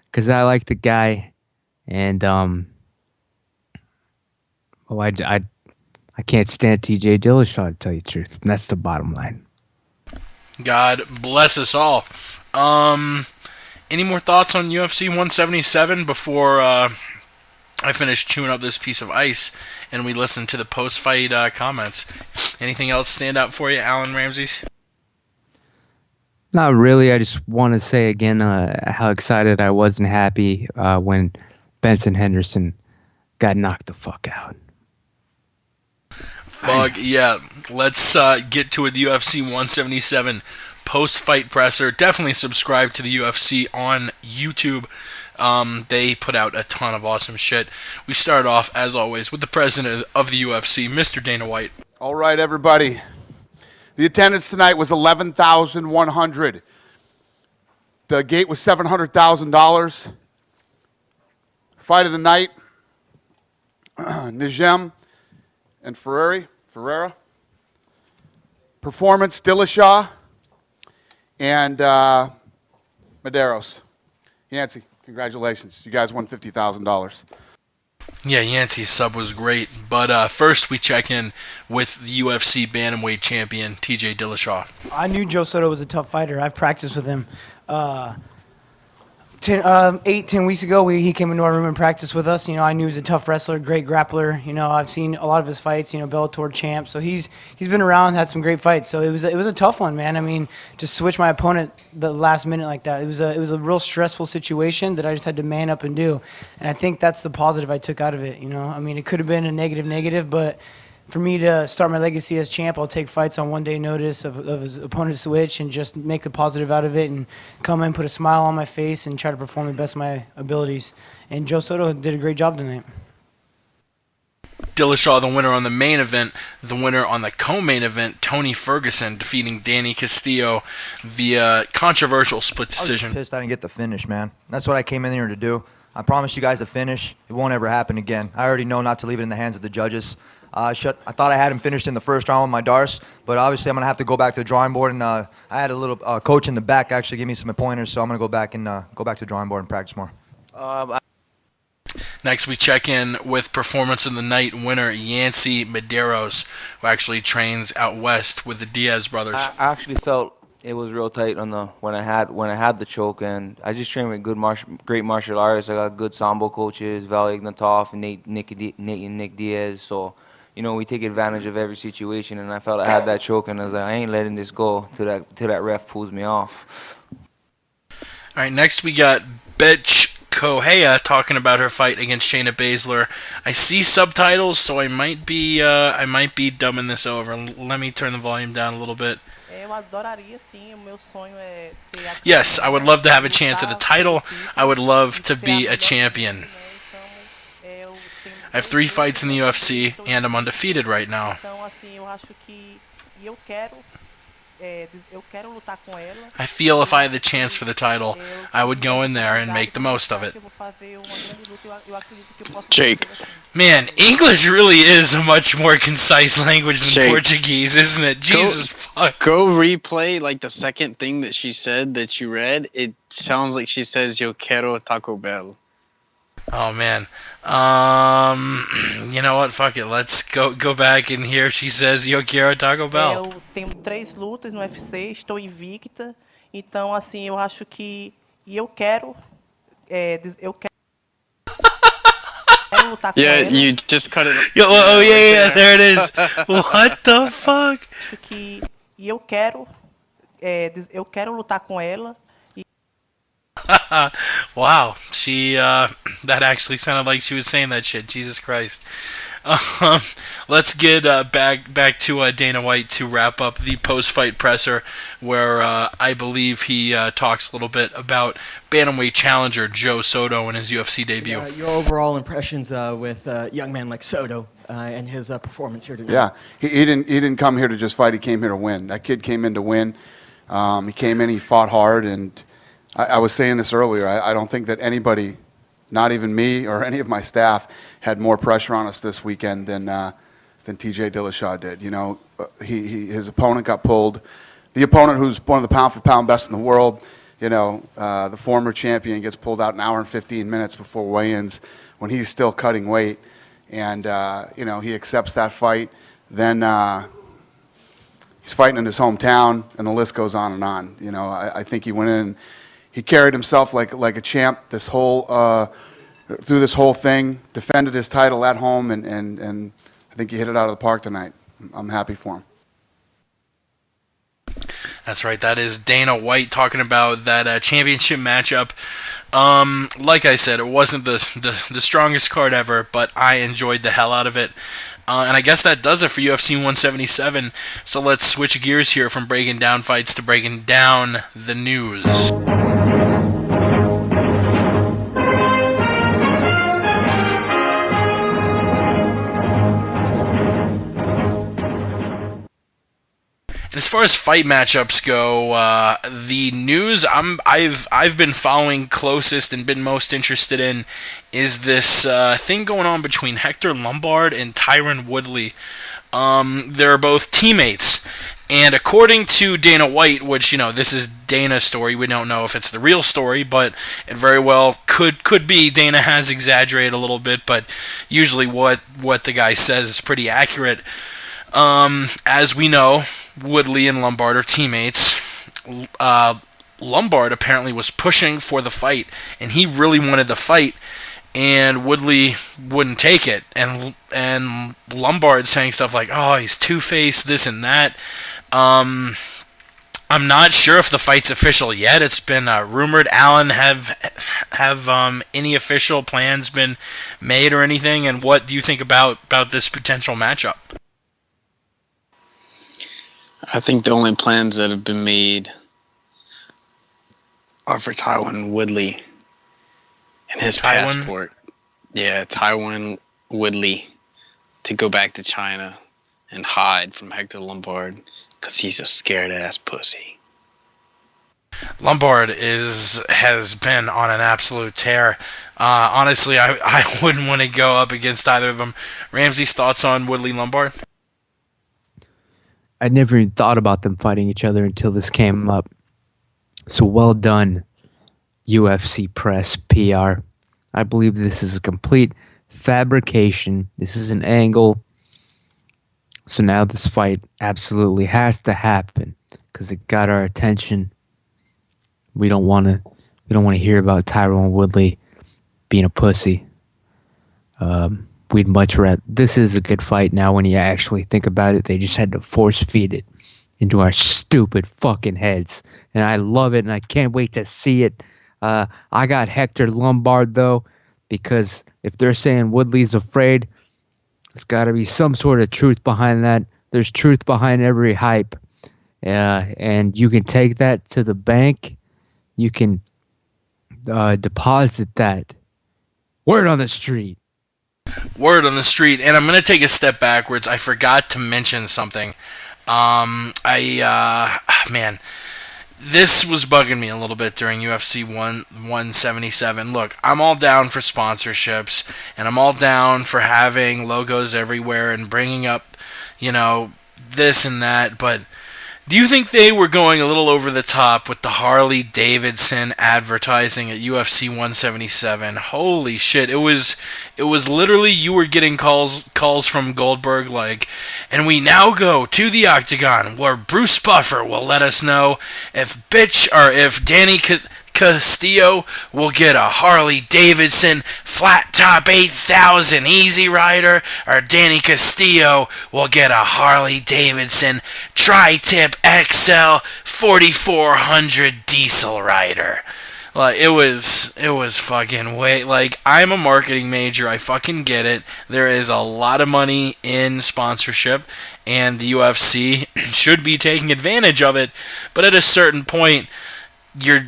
Speaker 4: because I like the guy, and I can't stand TJ Dillashaw, to tell you the truth. And that's the bottom line.
Speaker 1: God bless us all. Any more thoughts on UFC 177 before I finish chewing up this piece of ice and we listen to the post-fight comments? Anything else stand out for you, Alan Ramses?
Speaker 4: Not really. I just want to say again how excited I was and happy when Benson Henderson got knocked the fuck out.
Speaker 1: Fuck yeah. Let's get to it. The UFC 177 post-fight presser. Definitely subscribe to the UFC on YouTube. They put out a ton of awesome shit. We start off, as always, with the president of the UFC, Mr. Dana White.
Speaker 6: All right, everybody. The attendance tonight was 11,100. The gate was $700,000. Fight of the night, Najem and Ferreira. Performance, Dillashaw and Medeiros. Yancey, congratulations. You guys won $50,000.
Speaker 1: Yeah, Yancey's sub was great. But first we check in with the UFC Bantamweight champion, TJ Dillashaw.
Speaker 7: I knew Joe Soto was a tough fighter. I've practiced with him. 10 weeks ago, he came into our room and practiced with us. I knew he was a tough wrestler, great grappler. I've seen a lot of his fights. Bellator champ. So he's been around, had some great fights. So it was a tough one, man. I mean, to switch my opponent the last minute like that, it was a real stressful situation that I just had to man up and do. And I think that's the positive I took out of it. I mean, it could have been a negative, but for me to start my legacy as champ, I'll take fights on 1 day notice of his opponent switch and just make a positive out of it and come in, put a smile on my face, and try to perform the best of my abilities. And Joe Soto did a great job tonight.
Speaker 1: Dillashaw, the winner on the main event. The winner on the co-main event, Tony Ferguson, defeating Danny Castillo via controversial split decision.
Speaker 8: I was pissed I didn't get the finish, man. That's what I came in here to do. I promised you guys a finish. It won't ever happen again. I already know not to leave it in the hands of the judges. I thought I had him finished in the first round with my Darce, but obviously I'm going to have to go back to the drawing board, and I had a little coach in the back actually give me some pointers, so I'm going to go back to the drawing board and practice more.
Speaker 1: Next, we check in with performance of the night winner, Yancey Medeiros, who actually trains out west with the Diaz brothers.
Speaker 9: I actually felt it was real tight on when I had the choke, and I just trained with great martial artists. I got good sambo coaches, Vali Ignatov and Nick Diaz, so we take advantage of every situation, and I felt I had that choke, and I was like, I ain't letting this go till that ref pulls me off.
Speaker 1: All right, next we got Betch Kohea talking about her fight against Shayna Baszler. I see subtitles, so I might be dumbing this over. Let me turn the volume down a little bit. Yes, I would love to have a chance at the title. I would love to be a champion. I have 3 fights in the UFC, and I'm undefeated right now. I feel if I had the chance for the title, I would go in there and make the most of it.
Speaker 3: Jake.
Speaker 1: Man, English really is a much more concise language than
Speaker 3: Jake.
Speaker 1: Portuguese, isn't it? Jesus fuck.
Speaker 3: Go replay like the second thing that she said that you read. It sounds like she says "Yo quiero Taco Bell."
Speaker 1: Oh man. You know what? Fuck it. Let's go back in here. She says Jacare Taco Bell.
Speaker 10: Eu tenho 3 lutas no UFC, estou invicta. Então, assim, eu acho que eu quero lutar com
Speaker 3: Yeah,
Speaker 10: ela.
Speaker 3: you just cut it.
Speaker 1: Yo, oh yeah, there it is. What the fuck?
Speaker 10: Acho que eu quero lutar com ela.
Speaker 1: Wow, that actually sounded like she was saying that shit. Jesus Christ. Um, let's get back to Dana White to wrap up the post-fight presser, where I believe he talks a little bit about bantamweight challenger Joe Soto and his UFC debut.
Speaker 11: Your overall impressions with a young man like Soto and his performance here tonight.
Speaker 6: Yeah, he didn't come here to just fight. He came here to win. That kid came in to win. He came in, he fought hard, and I was saying this earlier. I don't think that anybody, not even me or any of my staff, had more pressure on us this weekend than TJ Dillashaw did. You know, his opponent got pulled. The opponent, who's one of the pound-for-pound best in the world, you know, the former champion, gets pulled out an hour and 15 minutes before weigh-ins when he's still cutting weight, and you know, he accepts that fight. Then he's fighting in his hometown, and the list goes on and on. You know, I think he went in. He carried himself like a champ this whole through this whole thing. Defended his title at home, and I think he hit it out of the park tonight. I'm happy for him.
Speaker 1: That's right. That is Dana White talking about that championship matchup. Like I said, it wasn't the strongest card ever, but I enjoyed the hell out of it. And I guess that does it for UFC 177. So let's switch gears here from breaking down fights to breaking down the news. As far as fight matchups go, the news I've been following closest and been most interested in is this thing going on between Hector Lombard and Tyron Woodley. They're both teammates, and according to Dana White, which, you know, this is Dana's story, we don't know if it's the real story, but it very well could be. Dana has exaggerated a little bit, but usually what the guy says is pretty accurate. As we know, Woodley and Lombard are teammates. Lombard apparently was pushing for the fight, and he really wanted the fight, and Woodley wouldn't take it. And Lombard saying stuff like, "Oh, he's two-faced, this and that." I'm not sure if the fight's official yet. It's been rumored. Alan, have any official plans been made or anything? And what do you think about this potential matchup?
Speaker 3: I think the only plans that have been made are for Tyron Woodley and his passport. Yeah, Tyron Woodley to go back to China and hide from Hector Lombard because he's a scared-ass pussy.
Speaker 1: Lombard has been on an absolute tear. Honestly, I wouldn't want to go up against either of them. Ramsey's thoughts on Woodley Lombard?
Speaker 4: I never even thought about them fighting each other until this came up. So well done, UFC press, PR. I believe this is a complete fabrication. This is an angle. So now this fight absolutely has to happen because it got our attention. We don't want to hear about Tyron Woodley being a pussy. We'd much rather. This is a good fight now when you actually think about it. They just had to force feed it into our stupid fucking heads. And I love it, and I can't wait to see it. I got Hector Lombard, though, because if they're saying Woodley's afraid, there's got to be some sort of truth behind that. There's truth behind every hype. And you can take that to the bank. You can deposit that. Word on the street.
Speaker 1: Word on the street. And I'm going to take a step backwards. I forgot to mention something. Man, this was bugging me a little bit during UFC 177. Look, I'm all down for sponsorships, and I'm all down for having logos everywhere and bringing up, you know, this and that, but Do you think they were going a little over the top with the Harley Davidson advertising at UFC 177? Holy shit! It was literally, you were getting calls from Goldberg like, and we now go to the octagon where Bruce Buffer will let us know if Danny Castillo will get a Harley Davidson flat top 8000 Easy Rider, or Danny Castillo will get a Harley Davidson Tri-Tip XL 4400 Diesel Rider. Like, it was fucking like, I'm a marketing major, I fucking get it. There is a lot of money in sponsorship, and the UFC should be taking advantage of it, but at a certain point, you're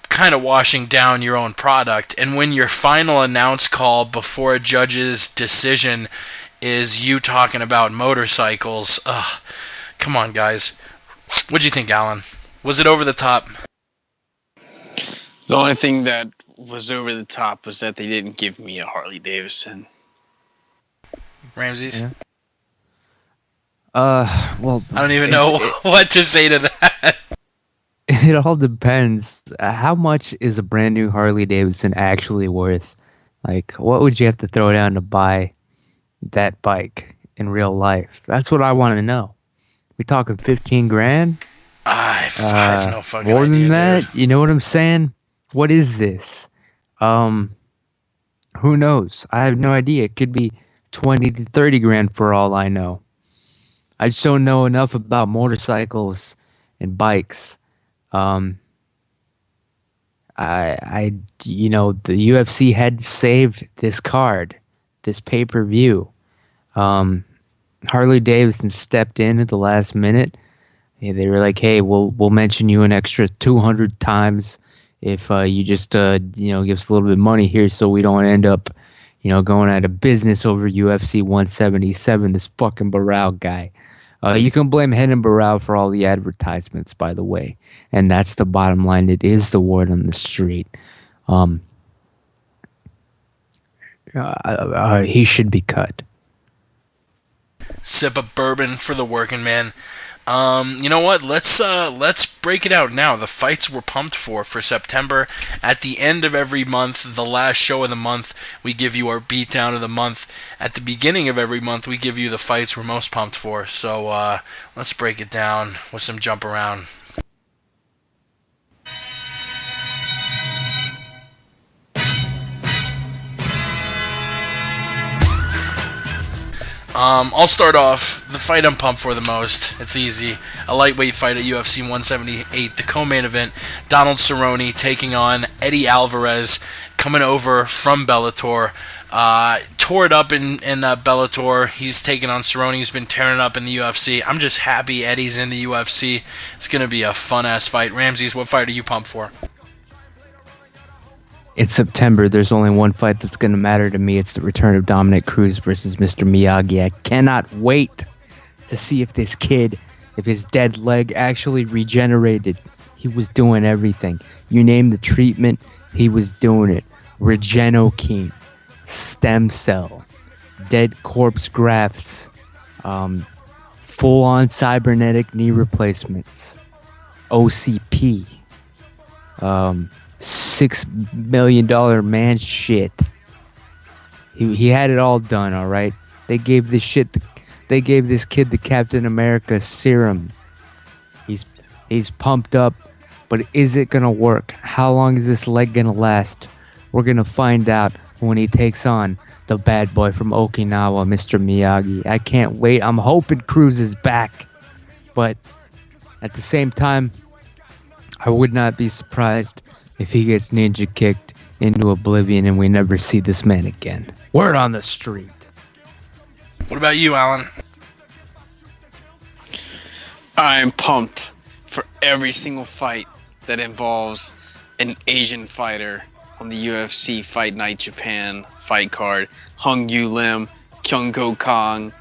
Speaker 1: kind of washing down your own product, and when your final announce call before a judge's decision is you talking about motorcycles, come on, guys. What'd you think, Alan? Was it over the top?
Speaker 3: The only thing that was over the top was that they didn't give me a Harley Davidson.
Speaker 1: Ramses?
Speaker 4: Yeah. Well,
Speaker 1: I don't even know what to say to that.
Speaker 4: It all depends. How much is a brand new Harley Davidson actually worth? Like, what would you have to throw down to buy that bike in real life? That's what I want to know. We talking 15 grand?
Speaker 1: I have no fucking
Speaker 4: more
Speaker 1: idea,
Speaker 4: than that?
Speaker 1: dude.
Speaker 4: You know what I'm saying? What is this? Who knows? I have no idea. It could be 20 to 30 grand for all I know. I just don't know enough about motorcycles and bikes. The UFC had saved this card, this pay-per-view. Harley Davidson stepped in at the last minute. Yeah, they were like, "Hey, we'll mention you an extra 200 times if you just give us a little bit of money here, so we don't end up, going out of business over UFC 177." This fucking Barrow guy. You can blame Henan Barrow for all the advertisements, by the way, and that's the bottom line. It is the word on the street. He should be cut.
Speaker 1: Sip of bourbon for the working man. You know what? Let's break it out now. The fights we're pumped for September. At the end of every month, the last show of the month, we give you our beatdown of the month. At the beginning of every month, we give you the fights we're most pumped for. So let's break it down with some jump around. I'll start off. The fight I'm pumped for the most, it's easy. A lightweight fight at UFC 178, the co-main event. Donald Cerrone taking on Eddie Alvarez, coming over from Bellator. Tore it up in Bellator. He's taking on Cerrone, who's been tearing it up in the UFC. I'm just happy Eddie's in the UFC. It's going to be a fun-ass fight. Ramses, what fight are you pumped for?
Speaker 4: In September, there's only one fight that's going to matter to me. It's the return of Dominic Cruz versus Mr. Miyagi. I cannot wait to see if this kid, if his dead leg actually regenerated. He was doing everything. You name the treatment, he was doing it. Regenokine, stem cell, dead corpse grafts, full-on cybernetic knee replacements, OCP, $6 million man shit. He had it all done, all right. They gave this kid the Captain America serum. He's pumped up, but is it gonna work? How long is this leg gonna last? We're gonna find out when he takes on the bad boy from Okinawa, Mr. Miyagi. I can't wait. I'm hoping Cruz is back, but at the same time, I would not be surprised if he gets ninja kicked into oblivion and we never see this man again. Word on the street.
Speaker 1: What about you, Alan?
Speaker 3: I'm pumped for every single fight that involves an Asian fighter on the UFC Fight Night Japan fight card. Hung Yu Lim, Kyung Go Kong,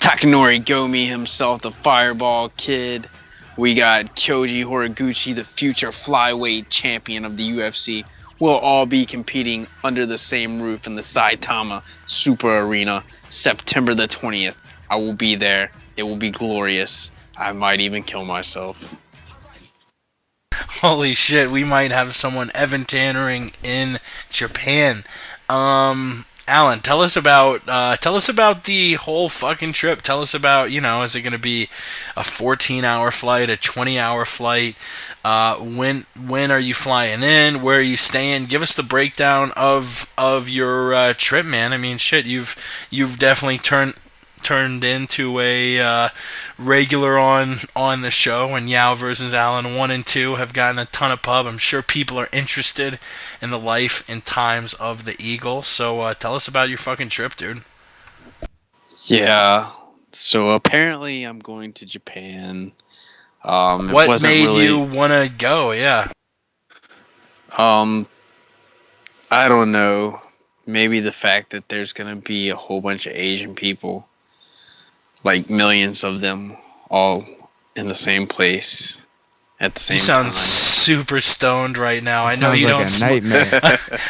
Speaker 3: Takanori Gomi himself, the Fireball Kid. We got Kyoji Horiguchi, the future flyweight champion of the UFC. We'll all be competing under the same roof in the Saitama Super Arena, September the 20th. I will be there. It will be glorious. I might even kill myself.
Speaker 1: Holy shit, we might have someone Evan Tannering in Japan. Alan, tell us about the whole fucking trip. Tell us about, is it going to be a 14-hour flight, a 20-hour flight? When are you flying in? Where are you staying? Give us the breakdown of your trip, man. I mean, shit, you've definitely turned into a regular on the show, and Yao versus Allen 1 and 2 have gotten a ton of pub. I'm sure people are interested in the life and times of the Eagle. So tell us about your fucking trip, dude.
Speaker 3: Yeah. So apparently I'm going to Japan.
Speaker 1: What made you want to go? Yeah.
Speaker 3: I don't know. Maybe the fact that there's going to be a whole bunch of Asian people, like millions of them, all in the same place at the same time.
Speaker 1: You sound super stoned right now. I know you don't smoke.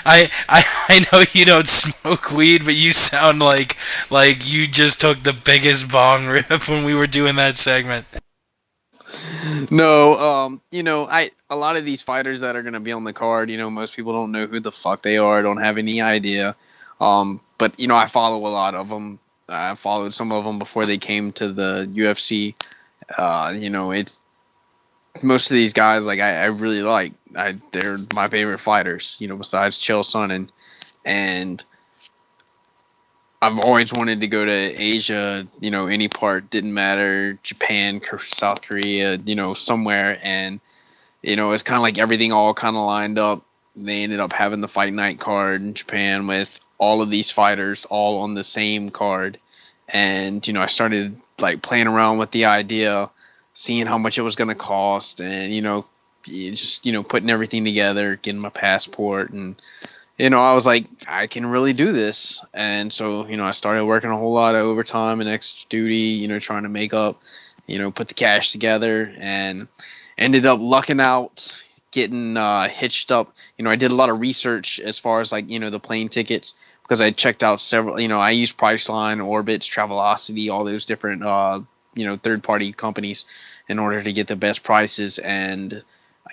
Speaker 1: I know you don't smoke weed, but you sound like you just took the biggest bong rip when we were doing that segment.
Speaker 3: No, a lot of these fighters that are gonna be on the card, most people don't know who the fuck they are, don't have any idea. But I follow a lot of them. I followed some of them before they came to the UFC. It's most of these guys I really like. They're my favorite fighters. Besides Chael Sonnen, and I've always wanted to go to Asia, any part, didn't matter, Japan, South Korea, somewhere. And, it's kind of like everything all kind of lined up. They ended up having the Fight Night card in Japan with all of these fighters all on the same card. And, I started playing around with the idea, seeing how much it was going to cost, and, just, putting everything together, getting my passport, and I was like, I can really do this. And so, I started working a whole lot of overtime and extra duty, trying to make up, put the cash together, and ended up lucking out, getting hitched up. I did a lot of research as far as the plane tickets, because I checked out several, I used Priceline, Orbitz, Travelocity, all those different, third-party companies in order to get the best prices. And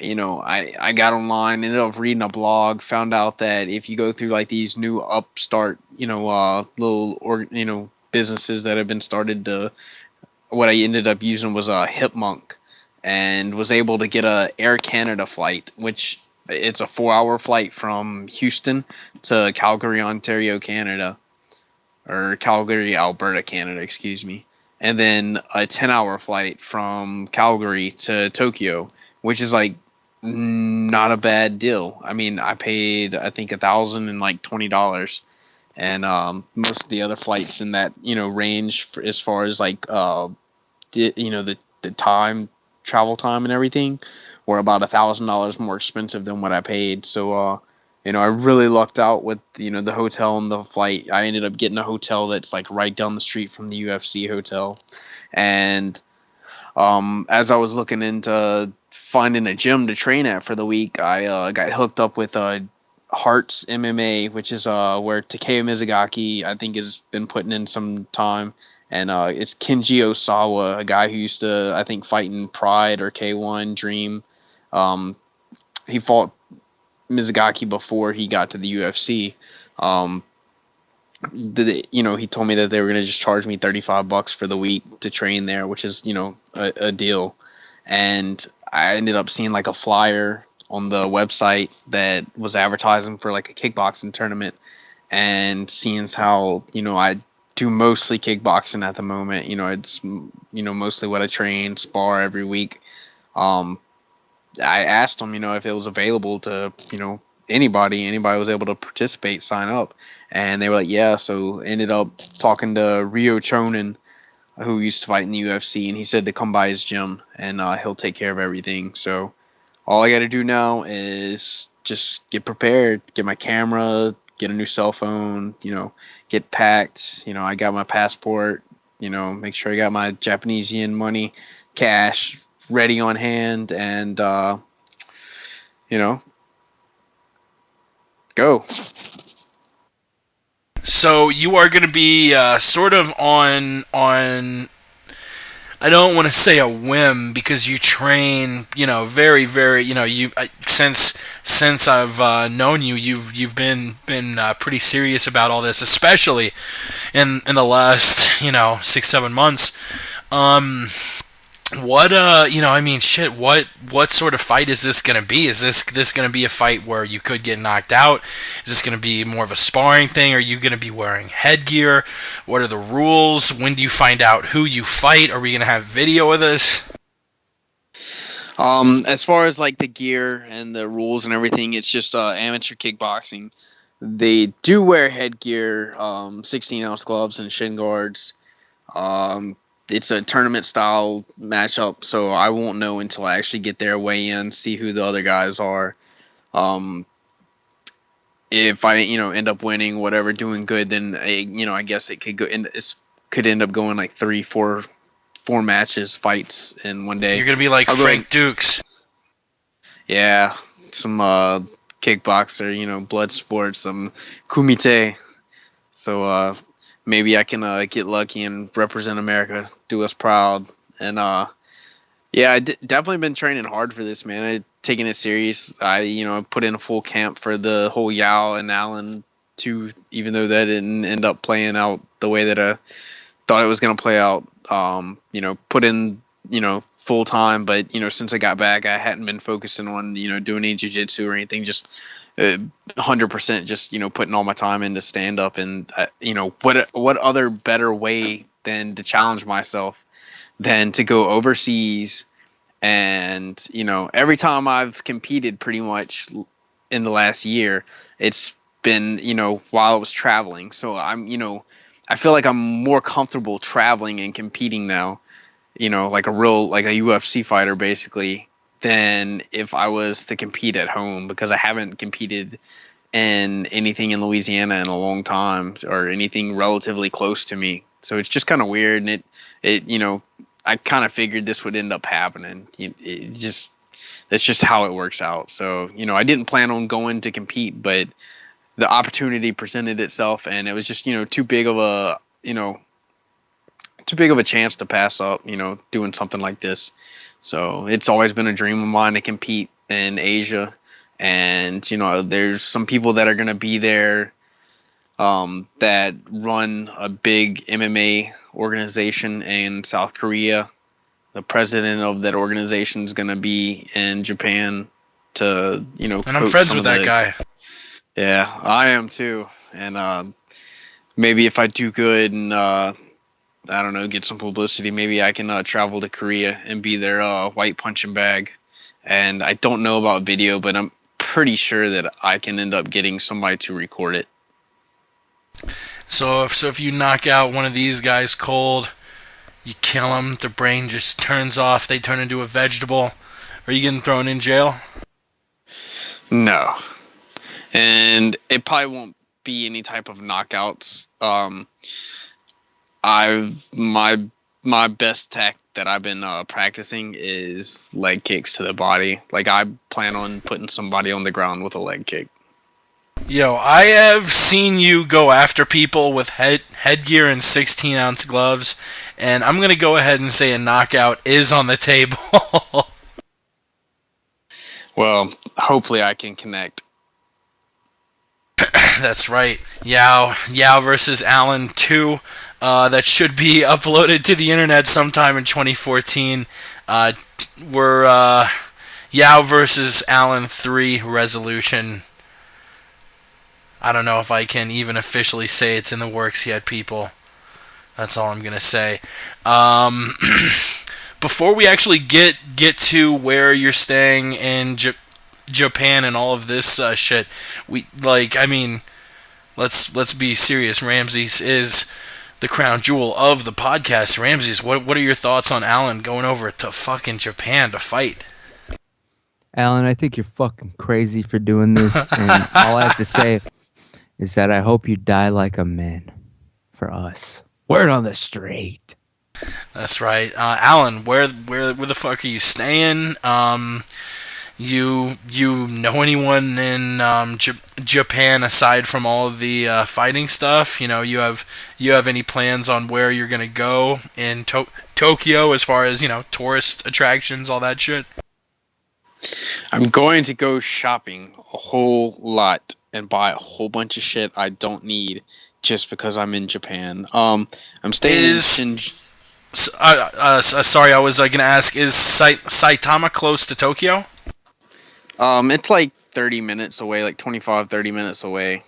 Speaker 3: I got online, ended up reading a blog, found out that if you go through these new upstart, little businesses that have been started what I ended up using was a Hipmunk, and was able to get a Air Canada flight, which it's a 4-hour flight from Houston to Calgary, Ontario, Canada, or Calgary, Alberta, Canada, excuse me. And then a 10-hour flight from Calgary to Tokyo, which is not a bad deal. I mean, I paid, I think, $1,020, and most of the other flights in that range as far as the travel time and everything were about $1,000 more expensive than what I paid. So I really lucked out with the hotel and the flight. I ended up getting a hotel that's right down the street from the UFC hotel, and as I was looking into finding a gym to train at for the week, I got hooked up with Hearts MMA, which is where Takeo Mizugaki, I think, has been putting in some time. And it's Kenji Osawa, a guy who used to, I think, fight in Pride or K1 Dream. He fought Mizugaki before he got to the UFC. He told me that they were going to just charge me $35 for the week to train there, which is, a deal. And I ended up seeing a flyer on the website that was advertising for a kickboxing tournament, and seeing how, I do mostly kickboxing at the moment. It's, mostly what I train, spar every week. I asked them, if it was available to, anybody was able to participate, sign up. And they were like, yeah. So ended up talking to Ryo Chonin, who used to fight in the UFC, and he said to come by his gym, and he'll take care of everything. So all I got to do now is just get prepared, get my camera, get a new cell phone, get packed. I got my passport, make sure I got my Japanese yen money, cash ready on hand, and, go.
Speaker 1: So you are going to be sort of on I don't want to say a whim, because you train, very, very, since I've known you, you've been pretty serious about all this, especially in the last 6-7 months. What what sort of fight is this gonna be? Is this gonna be a fight where you could get knocked out? Is this gonna be more of a sparring thing? Are you gonna be wearing headgear? What are the rules? When do you find out who you fight? Are we gonna have video of this?
Speaker 3: As far as like the gear and the rules and everything, it's just amateur kickboxing. They do wear headgear, 16-ounce gloves and shin guards. It's a tournament style matchup, so I won't know until I actually get there, weigh in, see who the other guys are. If I end up winning, whatever, doing good, then I guess it could go. It could end up going like 3-4 matches, fights in one day.
Speaker 1: You're gonna be like Frank Dukes.
Speaker 3: Yeah, some kickboxer, blood sports, some kumite. So maybe I can get lucky and represent America, do us proud. And definitely been training hard for this, man. Taking it serious. I put in a full camp for the whole Yao and Allen too, even though that didn't end up playing out the way that I thought it was going to play out. Put in, full time, but since I got back, I hadn't been focusing on, doing any jiu-jitsu or anything, just 100% just, putting all my time into stand up. And, what other better way than to challenge myself than to go overseas. And, every time I've competed pretty much in the last year, it's been, while I was traveling. So I'm, I feel like I'm more comfortable traveling and competing now, like a UFC fighter basically, than if I was to compete at home, because I haven't competed in anything in Louisiana in a long time, or anything relatively close to me. So it's just kind of weird, and it I kind of figured this would end up happening. That's just how it works out. So, I didn't plan on going to compete, but the opportunity presented itself, and it was just, too big of a chance to pass up, doing something like this. So it's always been a dream of mine to compete in Asia. And, there's some people that are going to be there that run a big MMA organization in South Korea. The president of that organization is going to be in Japan to,
Speaker 1: And I'm friends with that guy.
Speaker 3: Yeah, I am too. And maybe if I do good and, I don't know, get some publicity, maybe I can travel to Korea and be their white punching bag. And I don't know about video, but I'm pretty sure that I can end up getting somebody to record it.
Speaker 1: So if you knock out one of these guys cold, you kill them, their brain just turns off, they turn into a vegetable, are you getting thrown in jail?
Speaker 3: No. And it probably won't be any type of knockouts. My best tech that I've been practicing is leg kicks to the body. Like, I plan on putting somebody on the ground with a leg kick.
Speaker 1: Yo, I have seen you go after people with headgear and 16-ounce gloves, and I'm going to go ahead and say a knockout is on the table.
Speaker 3: Well, hopefully I can connect.
Speaker 1: That's right. Yao versus Allen 2. That should be uploaded to the internet sometime in 2014. We're Yao versus Allen 3 resolution. I don't know if I can even officially say it's in the works yet, people. That's all I'm going to say. Before we actually get to where you're staying in Japan and all of this shit, let's be serious. Ramses is the crown jewel of the podcast. Ramses, what are your thoughts on Allen going over to fucking Japan to fight?
Speaker 4: Alan, I think you're fucking crazy for doing this, and all I have to say is that I hope you die like a man for us. Word on the street.
Speaker 1: That's right. Alan, where the fuck are you staying? You know anyone in Japan aside from all of the fighting stuff? You have any plans on where you're gonna go in Tokyo as far as, tourist attractions, all that shit?
Speaker 3: I'm going to go shopping a whole lot and buy a whole bunch of shit I don't need just because I'm in Japan. I'm staying in Shinjuku.
Speaker 1: Sorry, I was going to ask, is Saitama close to Tokyo?
Speaker 3: It's like 30 minutes away, like 25, 30 minutes away.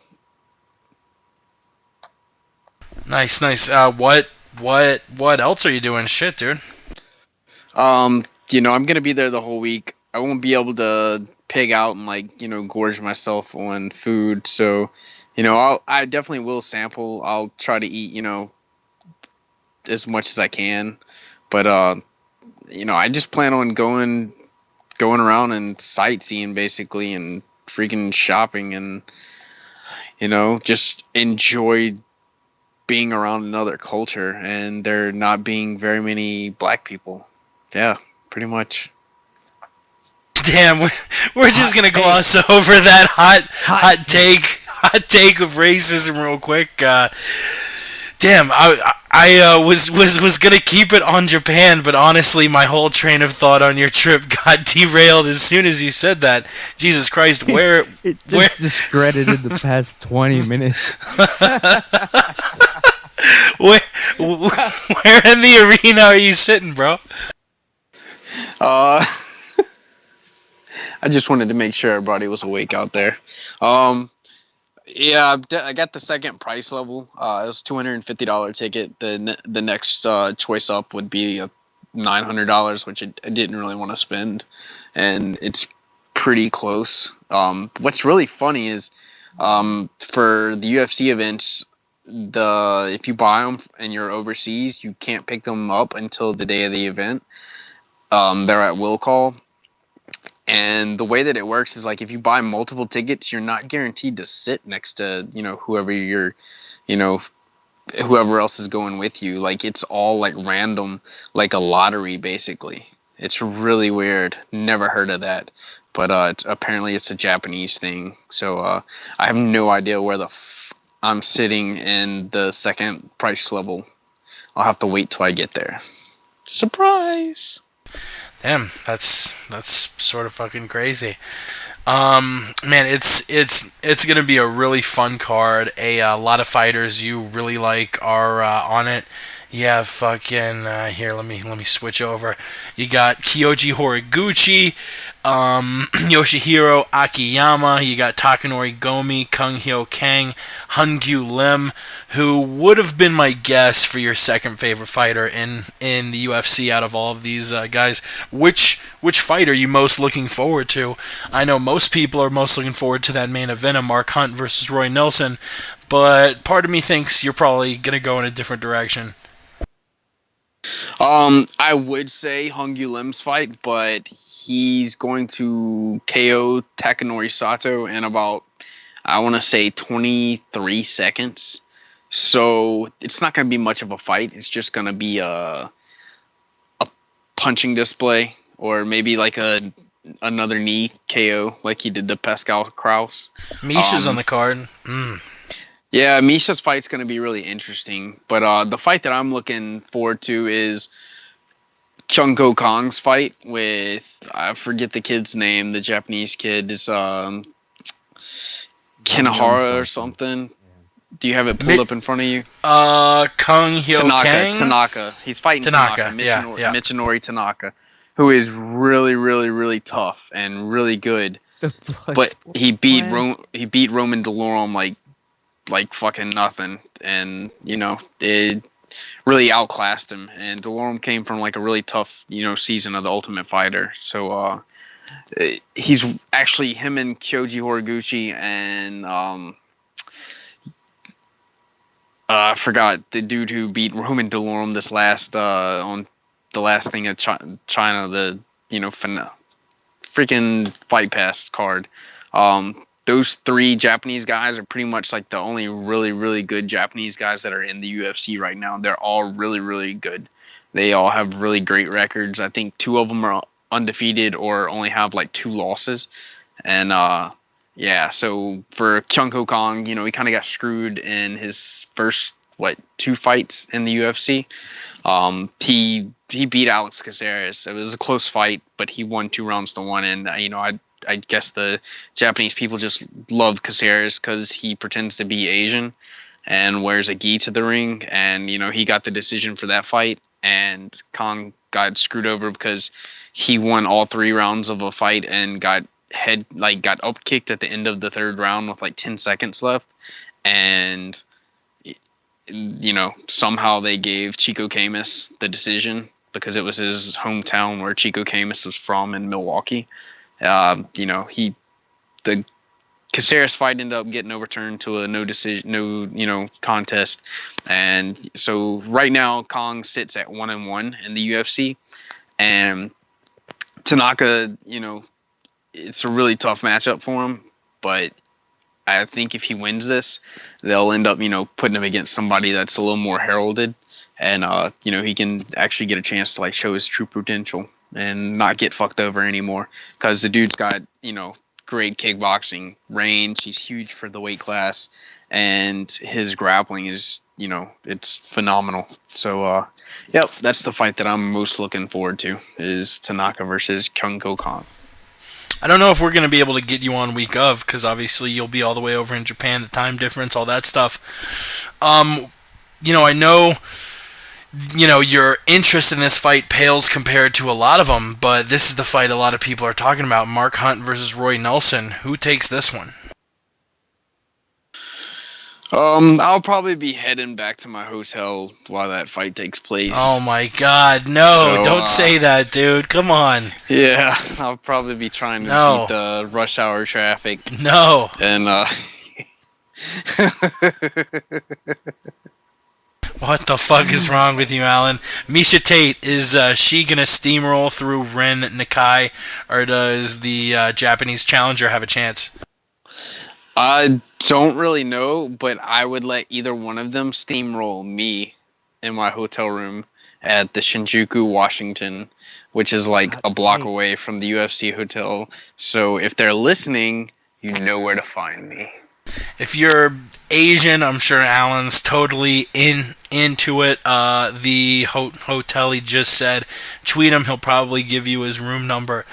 Speaker 1: Nice. What else are you doing? Shit, dude.
Speaker 3: I'm gonna be there the whole week. I won't be able to pig out and gorge myself on food. So, I definitely will sample. I'll try to eat, as much as I can. But I just plan on going around and sightseeing basically, and freaking shopping, and just enjoy being around another culture, and there not being very many black people. Yeah, pretty much.
Speaker 1: Damn, we're just gonna gloss over that hot take of racism real quick. Damn, I was gonna keep it on Japan, but honestly, my whole train of thought on your trip got derailed as soon as you said that. Jesus Christ, where
Speaker 4: discredited the past 20 minutes.
Speaker 1: Where in the arena are you sitting, bro?
Speaker 3: I just wanted to make sure everybody was awake out there. Yeah, I got the second price level. It was $250 ticket. The next choice up would be $900, which I didn't really want to spend, and it's pretty close. What's really funny is for the UFC events, if you buy them and you're overseas, you can't pick them up until the day of the event. They're at will call. And the way that it works is if you buy multiple tickets, you're not guaranteed to sit next to, whoever else is going with you. It's all random, like a lottery basically. It's really weird. Never heard of that. But apparently it's a Japanese thing. So I have no idea where I'm sitting in the second price level. I'll have to wait till I get there. Surprise!
Speaker 1: Damn, that's sort of fucking crazy. Man, it's gonna be a really fun card. A lot of fighters you really like are on it. Yeah, fucking here. Let me switch over. You got Kyoji Horiguchi, Yoshihiro Akiyama. You got Takanori Gomi, Kung Hyo Kang, Hungyu Lim, who would have been my guess for your second favorite fighter in the UFC out of all of these guys. Which fight are you most looking forward to? I know most people are most looking forward to that main event of Mark Hunt versus Roy Nelson, but part of me thinks you're probably gonna go in a different direction.
Speaker 3: I would say Hungyu Lim's fight, but he's going to KO Takanori Sato in about, I want to say, 23 seconds. So it's not going to be much of a fight. It's just going to be a punching display, or maybe another knee KO like he did to Pascal Kraus.
Speaker 1: Misha's on the card.
Speaker 3: Yeah, Misha's fight's going to be really interesting. But the fight that I'm looking forward to is Kyung Go Kong's fight with, I forget the kid's name, the Japanese kid is Kinahara or something. Do you have it pulled up in front of you?
Speaker 1: Kung Hyo Kang?
Speaker 3: Tanaka. He's fighting Tanaka. Michinori Tanaka, who is really, really, really tough and really good. But he beat Roman Dolorum like fucking nothing, and it really outclassed him. And Dolorum came from a really tough season of the Ultimate Fighter, so he's actually him and Kyoji Horiguchi and I forgot the dude who beat Roman Dolorum this last on the last thing of China, the freaking Fight Pass card. Those three Japanese guys are pretty much the only really, really good Japanese guys that are in the UFC right now. They're all really, really good. They all have really great records. I think 2 of them are undefeated or only have 2 losses. And yeah, so for Kyung Ho Kong, he kind of got screwed in his first 2 fights in the UFC. He beat Alex Caceres. It was a close fight, but he won 2 rounds to 1. And I guess the Japanese people just love Caceres because he pretends to be Asian and wears a gi to the ring. And he got the decision for that fight. And Kong got screwed over because he won all 3 rounds of a fight and got up kicked at the end of the 3rd round with 10 seconds left. And somehow they gave Chico Camus the decision because it was his hometown where Chico Camus was from in Milwaukee. The Caceres fight ended up getting overturned to a no contest. And so right now Kong sits at 1-1 in the UFC. And Tanaka, it's a really tough matchup for him, but I think if he wins this, they'll end up, putting him against somebody that's a little more heralded, and he can actually get a chance to show his true potential and not get fucked over anymore. Because the dude's got great kickboxing range. He's huge for the weight class, and his grappling is it's phenomenal. So yep, that's the fight that I'm most looking forward to is Tanaka versus Kyung-Ko Kong.
Speaker 1: I don't know if we're going to be able to get you on week of, because obviously you'll be all the way over in Japan, the time difference, all that stuff. I know, your interest in this fight pales compared to a lot of them, but this is the fight a lot of people are talking about, Mark Hunt versus Roy Nelson. Who takes this one?
Speaker 3: I'll probably be heading back to my hotel while that fight takes place.
Speaker 1: Oh my God, no! Don't say that, dude. Come on.
Speaker 3: Yeah, I'll probably be trying to beat the rush hour traffic.
Speaker 1: No.
Speaker 3: And
Speaker 1: what the fuck is wrong with you, Alan? Misha Tate, is she gonna steamroll through Ren Nakai, or does the Japanese challenger have a chance?
Speaker 3: I don't really know, but I would let either one of them steamroll me in my hotel room at the Shinjuku, Washington, which is a block away from the UFC hotel. So if they're listening, you know where to find me.
Speaker 1: If you're Asian, I'm sure Alan's totally into it. The hotel he just said, tweet him. He'll probably give you his room number.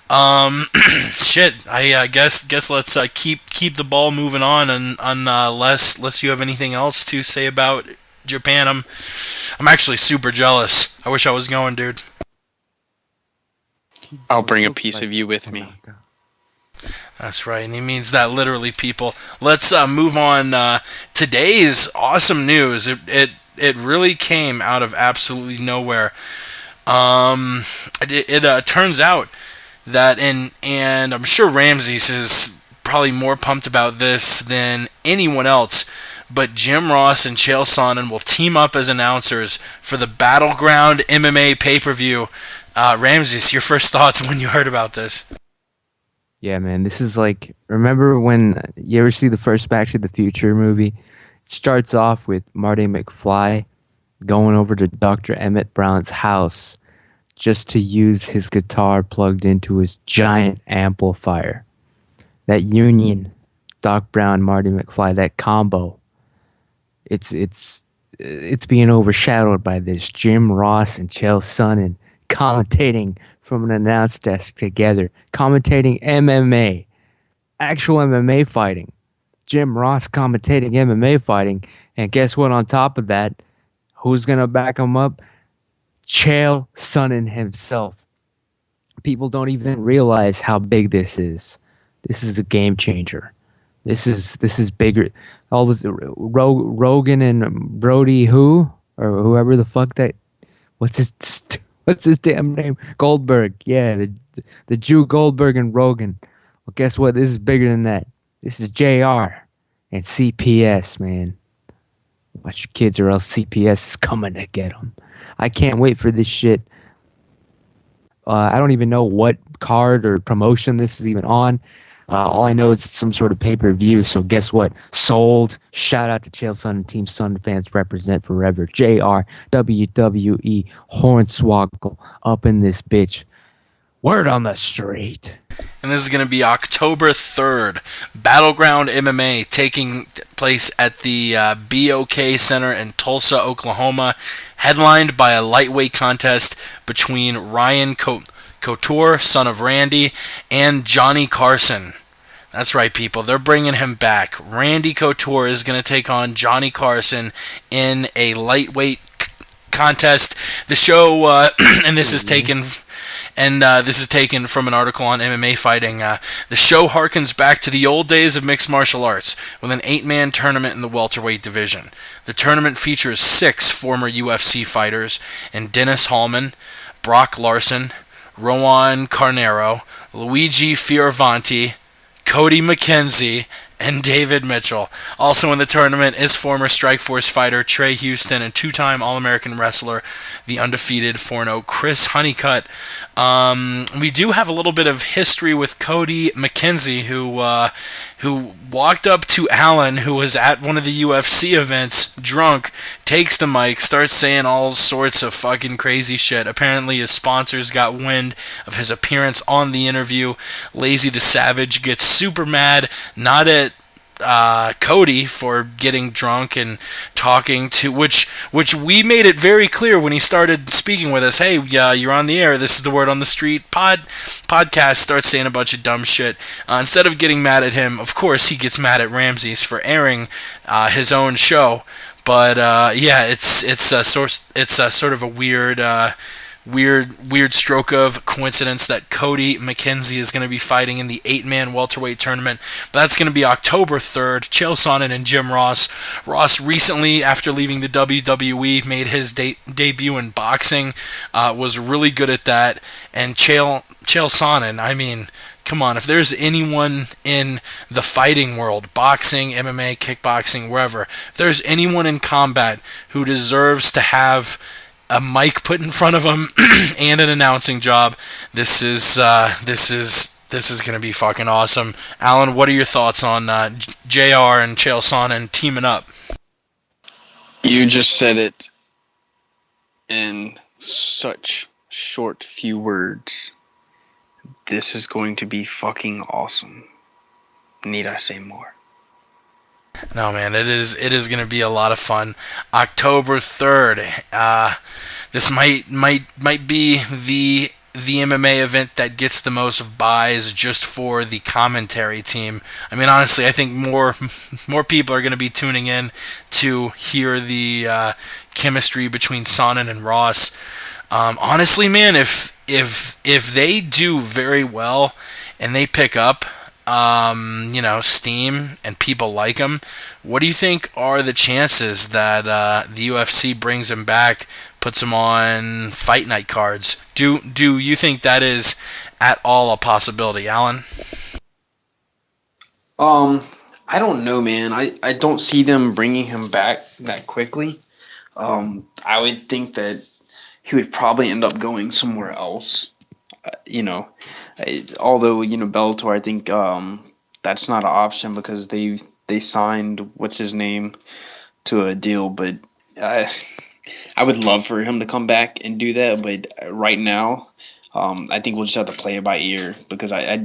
Speaker 1: Shit. I guess let's keep the ball moving on, and unless you have anything else to say about Japan. I'm actually super jealous. I wish I was going, dude.
Speaker 3: I'll bring a piece of you with me.
Speaker 1: That's right, and he means that literally, people. Let's move on. Today's awesome news. It really came out of absolutely nowhere. It turns out that, and I'm sure Ramses is probably more pumped about this than anyone else, but Jim Ross and Chael Sonnen will team up as announcers for the Battleground MMA pay-per-view. Ramses, your first thoughts when you heard about this?
Speaker 4: Yeah, man, this is remember when you ever see the first Back to the Future movie? It starts off with Marty McFly going over to Dr. Emmett Brown's house just to use his guitar plugged into his giant amplifier. That union, Doc Brown, Marty McFly, that combo, it's being overshadowed by this Jim Ross and Chael Sonnen commentating from an announce desk together, commentating MMA, actual MMA fighting. Jim Ross commentating MMA fighting, and guess what? On top of that, who's gonna back him up? Chael Sonnen himself. People don't even realize how big this is. This is a game changer. This is bigger. All this Rogan and Brody or whoever the fuck that. What's his damn name? Goldberg. Yeah, the Jew Goldberg and Rogan. Well, guess what? This is bigger than that. This is JR and CPS, man. Watch your kids, or else CPS is coming to get them. I can't wait for this shit. I don't even know what card or promotion this is even on. All I know is it's some sort of pay-per-view, so guess what? Sold. Shout out to Chael Sonnen, Team Sonnen fans represent forever. JR, WWE, Hornswoggle, up in this bitch. Word on the street.
Speaker 1: And this is going to be October 3rd. Battleground MMA taking place at the BOK Center in Tulsa, Oklahoma. Headlined by a lightweight contest between Ryan Couture, son of Randy, and Johnny Carson. That's right, people. They're bringing him back. Randy Couture is going to take on Johnny Carson in a lightweight contest. The show, and this is taken from an article on MMA Fighting. The show harkens back to the old days of mixed martial arts with an 8-man tournament in the welterweight division. The tournament features 6 former UFC fighters in Dennis Hallman, Brock Larson, Rowan Carnero, Luigi Fioravanti, Cody McKenzie, and David Mitchell. Also in the tournament is former Strikeforce fighter Trey Houston and 2-time All-American wrestler, the undefeated 4-0 Chris Honeycutt. We do have a little bit of history with Cody McKenzie, who walked up to Alan, who was at one of the UFC events, drunk, takes the mic, starts saying all sorts of fucking crazy shit. Apparently his sponsors got wind of his appearance on the interview. Lazy the Savage gets super mad, not at Cody for getting drunk and talking to which we made it very clear when he started speaking with us. Hey, you're on the air. This is the Word on the Street podcast. Starts saying a bunch of dumb shit. Instead of getting mad at him, of course he gets mad at Ramses for airing his own show. But it's a sort of a weird stroke of coincidence that Cody McKenzie is going to be fighting in the 8-man welterweight tournament. But that's going to be October 3rd. Chael Sonnen and Jim Ross. Ross recently, after leaving the WWE, made his debut in boxing. Was really good at that. And Chael Sonnen, I mean, come on, if there's anyone in the fighting world, boxing, MMA, kickboxing, wherever, if there's anyone in combat who deserves to have a mic put in front of him and an announcing job, this is going to be fucking awesome. Alan, what are your thoughts on JR and Chael Sonnen teaming up?
Speaker 3: You just said it in such short few words. This is going to be fucking awesome. Need I say more?
Speaker 1: No, man, it is going to be a lot of fun. October 3rd. This might be the MMA event that gets the most of buys just for the commentary team. I mean, honestly, I think more people are going to be tuning in to hear the chemistry between Sonnen and Ross. Honestly, man, if they do very well and they pick up steam and people like him, what do you think are the chances that the UFC brings him back, puts him on Fight Night cards? Do you think that is at all a possibility, Alan?
Speaker 3: I don't know, man. I don't see them bringing him back that quickly. I would think that he would probably end up going somewhere else. Although Bellator, I think that's not an option because they signed what's his name to a deal. But I would love for him to come back and do that. But right now, I think we'll just have to play it by ear because I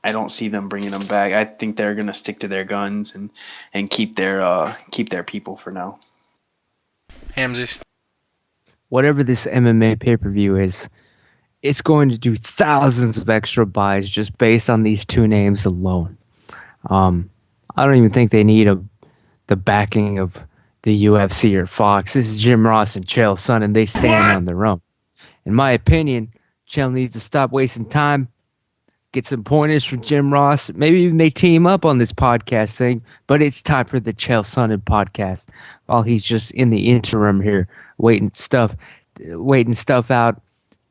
Speaker 3: don't see them bringing him back. I think they're gonna stick to their guns and keep their people for now.
Speaker 1: Hamsies.
Speaker 4: Whatever this MMA pay-per-view is, it's going to do thousands of extra buys just based on these two names alone. I don't even think they need the backing of the UFC or Fox. This is Jim Ross and Chael Sonnen, and they stand on their own. In my opinion, Chael needs to stop wasting time, get some pointers from Jim Ross. Maybe even they team up on this podcast thing, but it's time for the Chael Sonnen podcast while he's just in the interim here, waiting stuff out,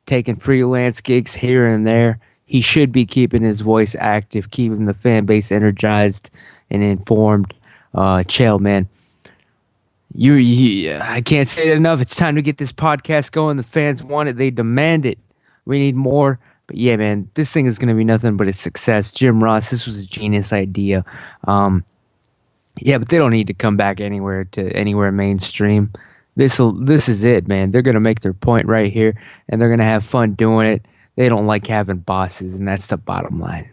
Speaker 4: taking freelance gigs here and there. He should be keeping his voice active, keeping the fan base energized and informed. Chael, man, I can't say it enough. It's time to get this podcast going. The fans want it. They demand it. We need more. But yeah, man, this thing is going to be nothing but a success. Jim Ross, this was a genius idea. Yeah, but they don't need to come back anywhere mainstream. This is it, man. They're going to make their point right here, and they're going to have fun doing it. they don't like having bosses, and that's the bottom line.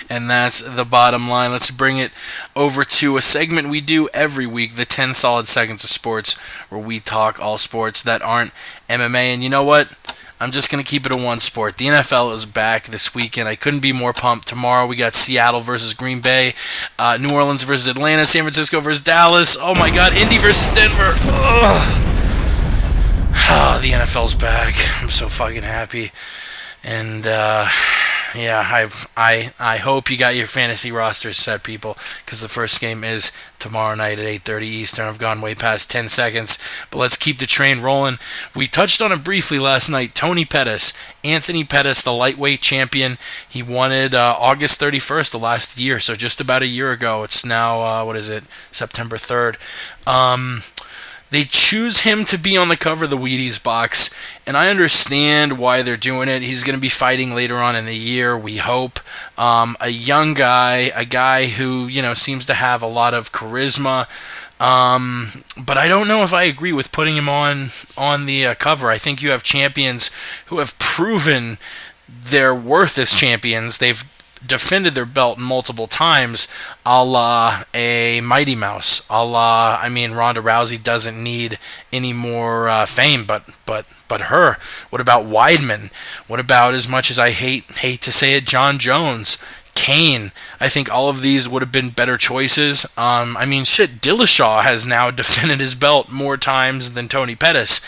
Speaker 1: And that's the bottom line. Let's bring it over to a segment we do every week, the 10 Solid Seconds of Sports, where we talk all sports that aren't MMA. And you know what? I'm just going to keep it a one sport. The NFL is back this weekend. I couldn't be more pumped. Tomorrow we got Seattle versus Green Bay, New Orleans versus Atlanta, San Francisco versus Dallas. Oh my God, Indy versus Denver. Ugh. Oh, the NFL's back. I'm so fucking happy. And yeah, I hope you got your fantasy rosters set, people, because the first game is tomorrow night at 8:30 Eastern. I've gone way past 10 seconds, but let's keep the train rolling. We touched on it briefly last night. Tony Pettis, Anthony Pettis, the lightweight champion. He won it August 31st of last year, so just about a year ago. It's now, September 3rd. They choose him to be on the cover of the Wheaties box, and I understand why they're doing it. He's going to be fighting later on in the year, we hope. A young guy, a guy who, seems to have a lot of charisma. But I don't know if I agree with putting him on the cover. I think you have champions who have proven their worth as champions. They've defended their belt multiple times, a la a Mighty Mouse, a la, Ronda Rousey doesn't need any more fame, but her. What about Weidman? What about, as much as I hate to say it, John Jones, Kane? I think all of these would have been better choices. Dillashaw has now defended his belt more times than Tony Pettis.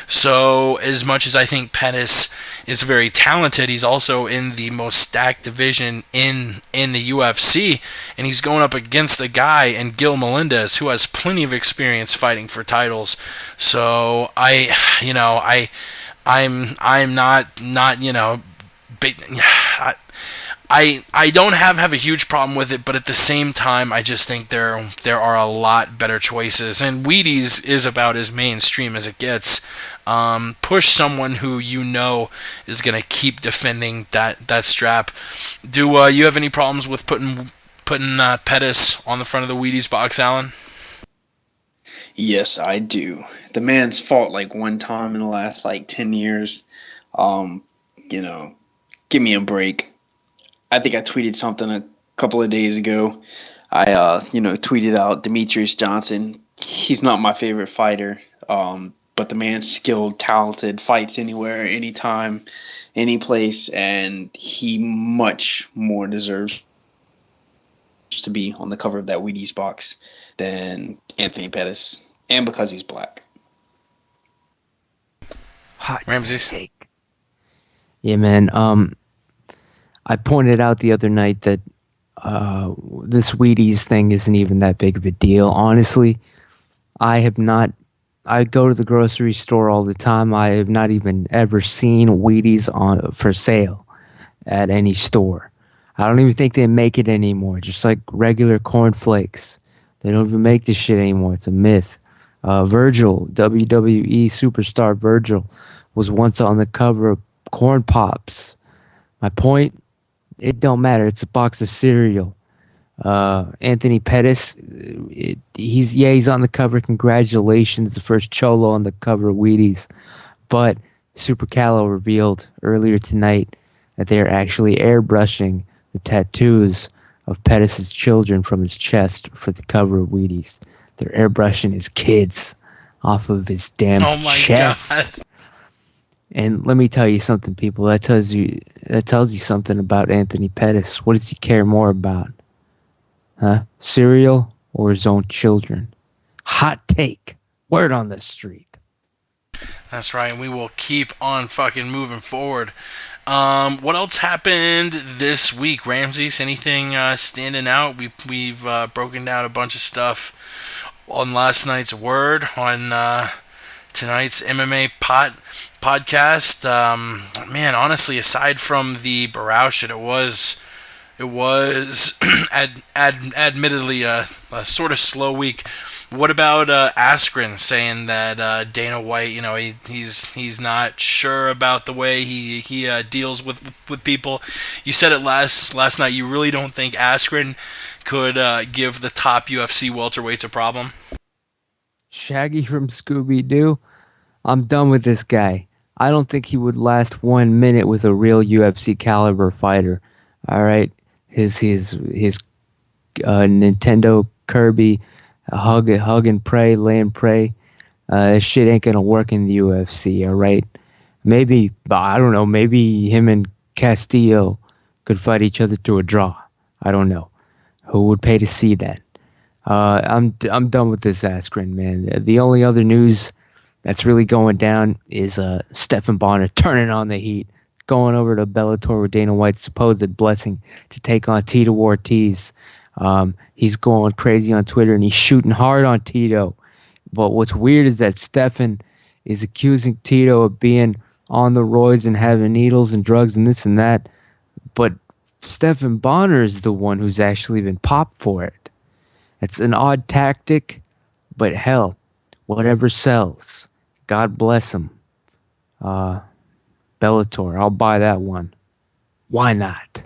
Speaker 1: So as much as I think Pettis is very talented, he's also in the most stacked division in the UFC, and he's going up against a guy in Gil Melendez who has plenty of experience fighting for titles. So I'm not I don't have a huge problem with it, but at the same time, I just think there are a lot better choices, and Wheaties is about as mainstream as it gets. Push someone who is going to keep defending that strap. Do you have any problems with putting Pettis on the front of the Wheaties box, Alan?
Speaker 3: Yes, I do. The man's fought like one time in the last 10 years. Give me a break. I think I tweeted something a couple of days ago. I tweeted out Demetrius Johnson. He's not my favorite fighter, but the man's skilled, talented, fights anywhere, anytime, any place, and he much more deserves to be on the cover of that Wheaties box than Anthony Pettis, and because he's black.
Speaker 4: Hot
Speaker 1: Ramses?
Speaker 4: take. Yeah, man. I pointed out the other night that this Wheaties thing isn't even that big of a deal. Honestly, I go to the grocery store all the time. I have not even ever seen Wheaties for sale at any store. I don't even think they make it anymore. Just like regular cornflakes. They don't even make this shit anymore. It's a myth. Virgil, WWE superstar Virgil, was once on the cover of Corn Pops. My point? It don't matter. It's a box of cereal. Anthony Pettis, he's on the cover. Congratulations, the first Cholo on the cover of Wheaties. But Super Calo revealed earlier tonight that they are actually airbrushing the tattoos of Pettis' children from his chest for the cover of Wheaties. They're airbrushing his kids off of his damn chest. God. And let me tell you something, people. That tells you something about Anthony Pettis. What does he care more about? Huh? Cereal or his own children? Hot take. Word on the street.
Speaker 1: That's right. We will keep on fucking moving forward. What else happened this week, Ramses? Anything standing out? We've broken down a bunch of stuff on last night's Word, on tonight's MMA podcast. Man, honestly, aside from the Barrow shit, it was admittedly a sort of slow week. What about Askren saying that Dana White, he's not sure about the way he deals with people? You said it last night. You really don't think Askren could give the top UFC welterweights a problem?
Speaker 4: Shaggy from Scooby-Doo. I'm done with this guy. I don't think he would last 1 minute with a real UFC caliber fighter. All right, his Nintendo Kirby hug and pray, lay and pray. That shit ain't gonna work in the UFC. All right, maybe I don't know. Maybe him and Castillo could fight each other to a draw. I don't know. Who would pay to see that? I'm done with this Askren, man. The only other news that's really going down is Stephan Bonner turning on the heat, going over to Bellator with Dana White's supposed blessing to take on Tito Ortiz. He's going crazy on Twitter and he's shooting hard on Tito. But what's weird is that Stephan is accusing Tito of being on the roids and having needles and drugs and this and that. But Stephan Bonner is the one who's actually been popped for it. It's an odd tactic, but hell, whatever sells. God bless him. Bellator, I'll buy that one. Why not?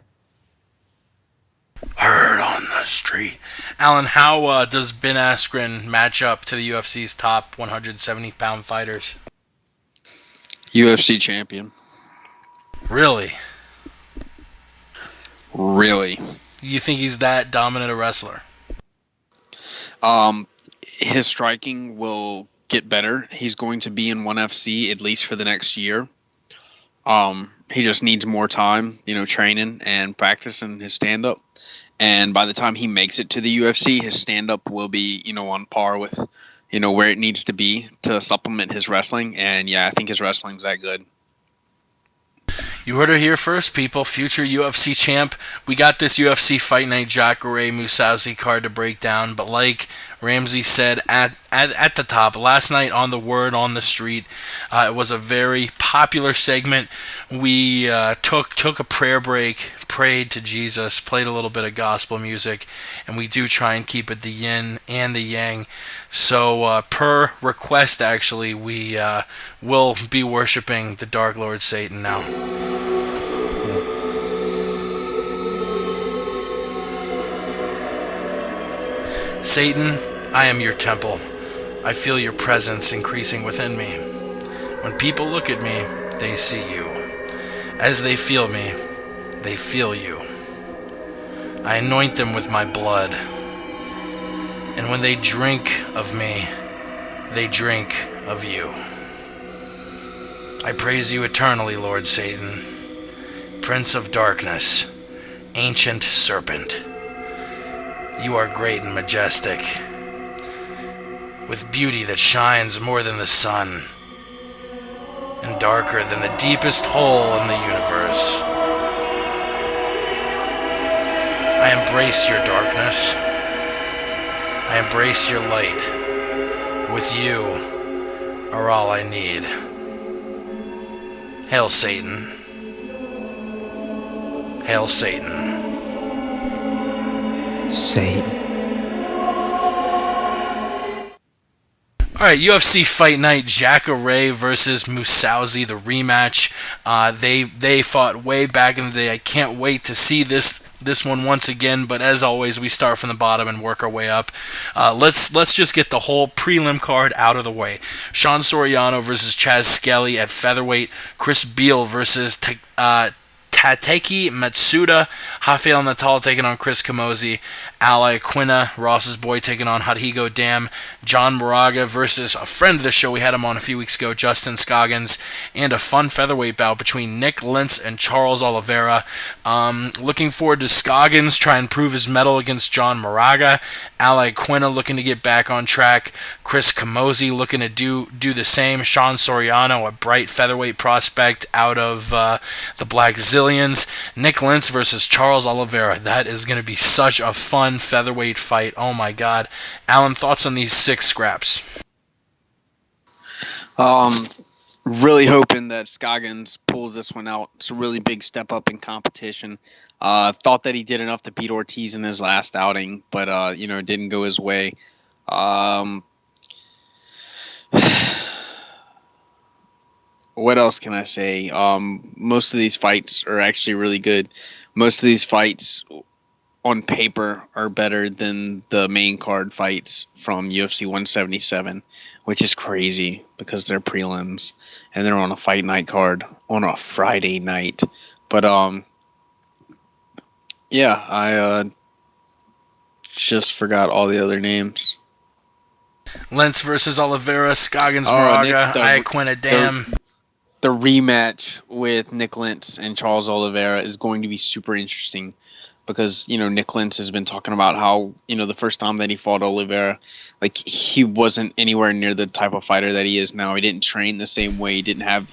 Speaker 1: Heard on the street. Alan, how does Ben Askren match up to the UFC's top 170-pound fighters?
Speaker 3: UFC champion.
Speaker 1: Really?
Speaker 3: Really.
Speaker 1: You think he's that dominant a wrestler?
Speaker 3: His striking will get better. He's going to be in ONE FC at least for the next year. He just needs more time, training and practicing his stand-up. And by the time he makes it to the UFC, his stand-up will be, on par with, where it needs to be to supplement his wrestling. And yeah, I think his wrestling's that good.
Speaker 1: You heard it here first, people. Future UFC champ. We got this UFC Fight Night Jacare Mousasi card to break down, but like Ramsey said at the top, last night on the Word on the Street, it was a very popular segment. We took a prayer break, prayed to Jesus, played a little bit of gospel music, and we do try and keep it the yin and the yang. So per request, actually, we will be worshiping the Dark Lord Satan now. Satan, I am your temple. I feel your presence increasing within me. When people look at me, they see you. As they feel me, they feel you. I anoint them with my blood. And when they drink of me, they drink of you. I praise you eternally, Lord Satan, Prince of Darkness, Ancient Serpent. You are great and majestic, with beauty that shines more than the sun, and darker than the deepest hole in the universe. I embrace your darkness. I embrace your light. With you are all I need. Hail Satan. Hail Satan.
Speaker 4: Satan.
Speaker 1: Alright, UFC Fight Night, Jacare versus Mousasi, the rematch. They fought way back in the day. I can't wait to see this one once again, but as always, we start from the bottom and work our way up. Let's just get the whole prelim card out of the way. Sean Soriano versus Chaz Skelly at featherweight. Chris Beal versus Tateki Matsuda. Rafael Natal taking on Chris Camozzi. Ally Aquina, Ross's boy, taking on Hadhigo Dam. John Moraga versus a friend of the show. We had him on a few weeks ago, Justin Scoggins. And a fun featherweight bout between Nick Lentz and Charles Oliveira. Looking forward to Scoggins try and prove his mettle against John Moraga. Ally Aquina looking to get back on track. Chris Camozzi looking to do the same. Sean Soriano, a bright featherweight prospect out of the Black Zillions. Nick Lentz versus Charles Oliveira. That is going to be such a fun featherweight fight. Oh my God. Alan, thoughts on these 6 scraps?
Speaker 3: Really hoping that Scoggins pulls this one out. It's a really big step up in competition. Thought that he did enough to beat Ortiz in his last outing, but it didn't go his way. What else can I say? Most of these fights are actually really good. Most of these fights on paper are better than the main card fights from UFC 177, which is crazy because they're prelims and they're on a fight night card on a Friday night. But yeah, I just forgot all the other names.
Speaker 1: Lentz versus Oliveira, Scoggins, Moraga, Iaquinta, Dam.
Speaker 3: The rematch with Nick Lentz and Charles Oliveira is going to be super interesting because, Nick Lentz has been talking about how, the first time that he fought Oliveira, like, he wasn't anywhere near the type of fighter that he is now. He didn't train the same way. He didn't have,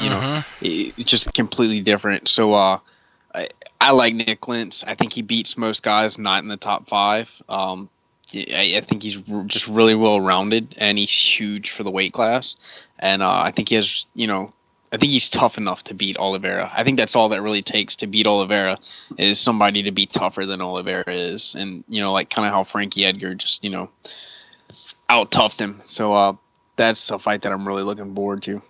Speaker 3: it's just completely different. So I like Nick Lentz. I think he beats most guys not in the top 5. I think he's just really well-rounded, and he's huge for the weight class. And I think he has, I think he's tough enough to beat Oliveira. I think that's all that really takes to beat Oliveira is somebody to be tougher than Oliveira is. And, like kind of how Frankie Edgar just, out-toughed him. So that's a fight that I'm really looking forward to.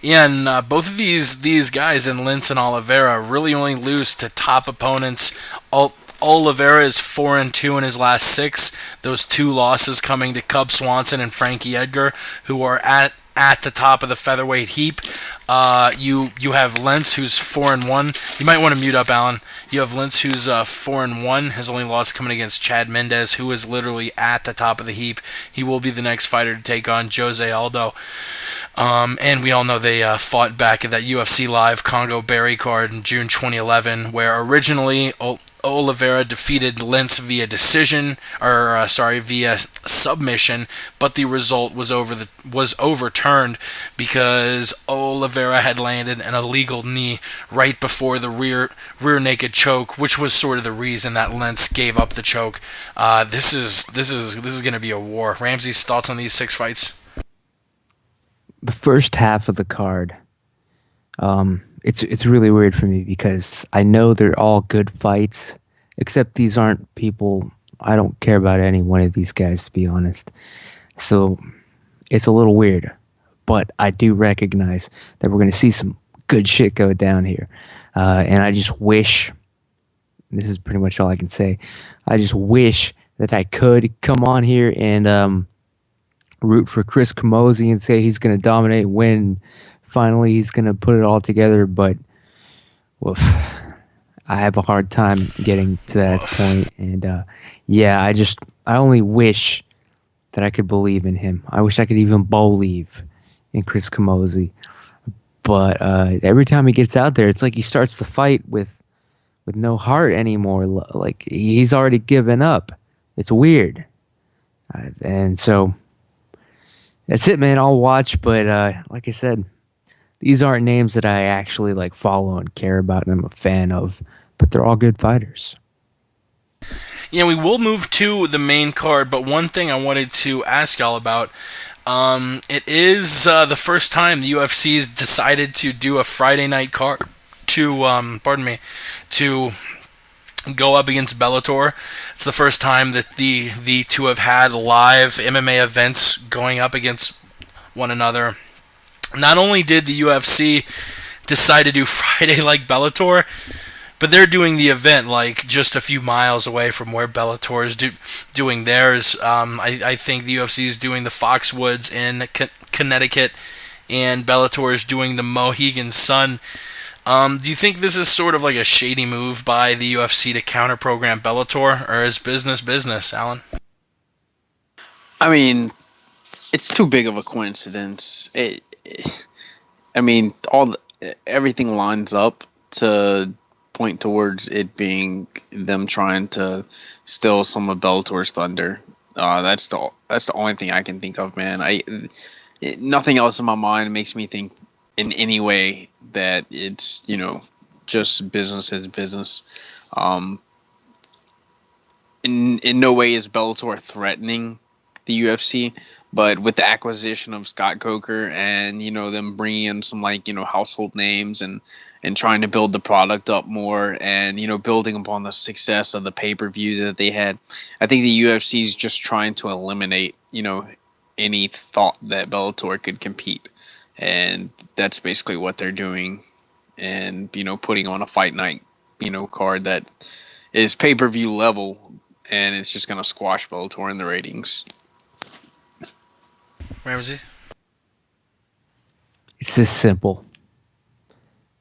Speaker 1: Yeah, and both of these guys, in Lentz and Oliveira, really only lose to top opponents. Oliveira is 4-2 in his last 6. Those 2 losses coming to Cub Swanson and Frankie Edgar, who are at the top of the featherweight heap. You have Lentz, who's 4-1. You might want to mute up, Alan. You have Lentz, who's 4-1. His only loss coming against Chad Mendez, who is literally at the top of the heap. He will be the next fighter to take on Jose Aldo. And we all know they fought back at that UFC Live Congo Berry card in June 2011, where originally Oliveira defeated Lentz via via submission, but the result was overturned because Oliveira had landed an illegal knee right before the rear naked choke, which was sort of the reason that Lentz gave up the choke. This is going to be a war. Ramsey's thoughts on these 6 fights?
Speaker 4: The first half of the card, it's really weird for me because I know they're all good fights, except these aren't people. I don't care about any one of these guys, to be honest. So it's a little weird, but I do recognize that we're going to see some good shit go down here. And I just wish, this is pretty much all I can say, I just wish that I could come on here and root for Chris Camozzi and say he's going to dominate, win. Finally, he's going to put it all together, but woof, I have a hard time getting to that point. And I only wish that I could believe in him. I wish I could even believe in Chris Camozzi. But every time he gets out there, it's like he starts the fight with no heart anymore. Like he's already given up. It's weird. And so that's it, man. I'll watch, but like I said, these aren't names that I actually like follow and care about and I'm a fan of, but they're all good fighters.
Speaker 1: Yeah, we will move to the main card, but one thing I wanted to ask y'all about, it is the first time the UFC's decided to do a Friday night card to go up against Bellator. It's the first time that the two have had live MMA events going up against one another. Not only did the UFC decide to do Friday like Bellator, but they're doing the event like just a few miles away from where Bellator is doing theirs. I think the UFC is doing the Foxwoods in Connecticut, and Bellator is doing the Mohegan Sun. Do you think this is sort of like a shady move by the UFC to counter-program Bellator, or is business, Alan?
Speaker 3: I mean, it's too big of a coincidence. Everything lines up to point towards it being them trying to steal some of Bellator's thunder. That's the only thing I can think of, man. Nothing else in my mind makes me think in any way that it's, just business is business. In no way is Bellator threatening the UFC, but with the acquisition of Scott Coker and, them bringing in some household names and trying to build the product up more and, building upon the success of the pay-per-view that they had, I think the UFC is just trying to eliminate, any thought that Bellator could compete. And that's basically what they're doing. And, putting on a fight night, card that is pay-per-view level, and it's just gonna squash Bellator in the ratings.
Speaker 1: Ramsey?
Speaker 4: It's this simple.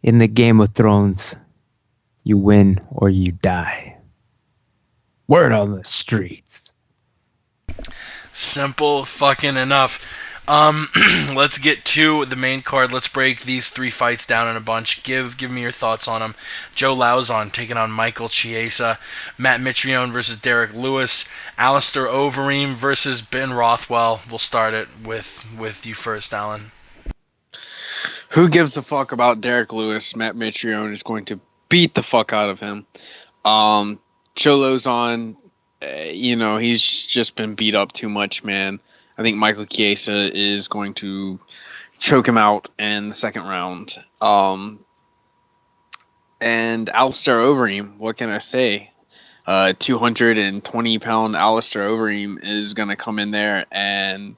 Speaker 4: In the Game of Thrones, you win or you die. Word on the streets.
Speaker 1: Simple fucking enough. Let's get to the main card. Let's break these 3 fights down in a bunch. Give me your thoughts on them. Joe Lauzon taking on Michael Chiesa. Matt Mitrione versus Derek Lewis. Alistair Overeem versus Ben Rothwell. We'll start it with you first, Alan.
Speaker 3: Who gives a fuck about Derek Lewis? Matt Mitrione is going to beat the fuck out of him. Joe Lauzon, he's just been beat up too much, man. I think Michael Chiesa is going to choke him out in the second round. And Alistair Overeem, what can I say? 220-pound Alistair Overeem is going to come in there and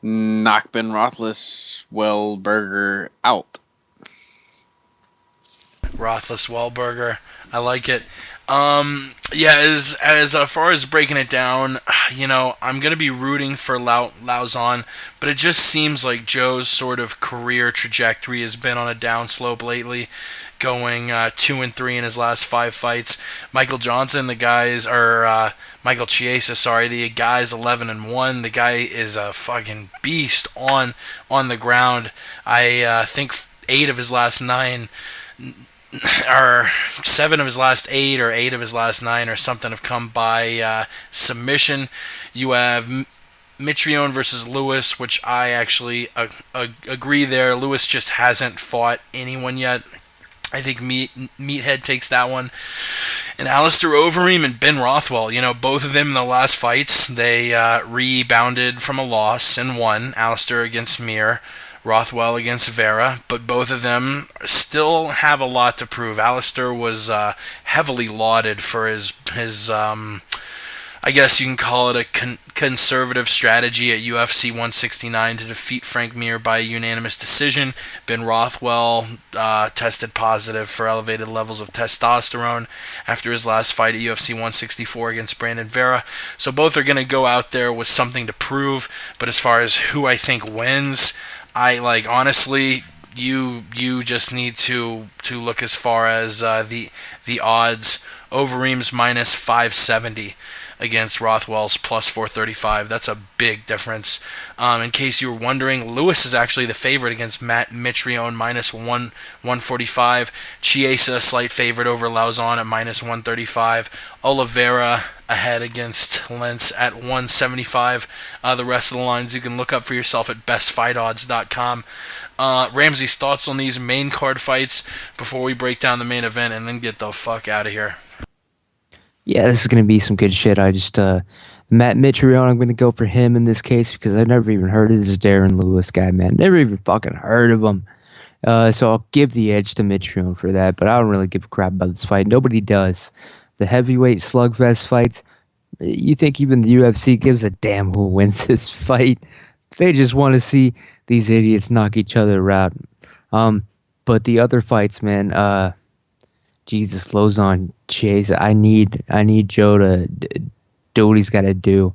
Speaker 3: knock Ben Roethlisberger out.
Speaker 1: Roethlisberger, I like it. As far as breaking it down, I'm going to be rooting for Lauzon, but it just seems like Joe's sort of career trajectory has been on a downslope lately, going 2-3 in his last 5 fights. Michael Chiesa, the guy's 11-1. The guy is a fucking beast on the ground. I think 8 of his last 9 or 7 of his last 8 or 8 of his last 9 or something have come by submission. You have Mitrione versus Lewis, which I actually agree there. Lewis just hasn't fought anyone yet. I think Meathead takes that one. And Alistair Overeem and Ben Rothwell, both of them in the last fights, they rebounded from a loss and won. Alistair against Mir, Rothwell against Vera, but both of them still have a lot to prove. Alistair was heavily lauded for his I guess you can call it a conservative strategy at UFC 169 to defeat Frank Mir by a unanimous decision. Ben Rothwell tested positive for elevated levels of testosterone after his last fight at UFC 164 against Brandon Vera. So both are going to go out there with something to prove, but as far as who I think wins, honestly, you just need to look as far as the odds. Overeem's minus 570 against Rothwell's plus 435. That's a big difference. In case you were wondering, Lewis is actually the favorite against Matt Mitrione, minus 145. Chiesa, slight favorite over Lauzon at minus 135. Oliveira ahead against Lentz at 175. The rest of the lines you can look up for yourself at bestfightodds.com. Ramsey's thoughts on these main card fights before we break down the main event and then get the fuck out of here.
Speaker 4: Yeah, this is going to be some good shit. Matt Mitrione, I'm going to go for him in this case because I've never even heard of this Darren Lewis guy, man. Never even fucking heard of him. So I'll give the edge to Mitrione for that, but I don't really give a crap about this fight. Nobody does. The heavyweight slugfest fights, you think even the UFC gives a damn who wins this fight? They just want to see these idiots knock each other out. But the other fights, man, Jesus, Lauzon, Chiesa, I need Joe to do what he's got to do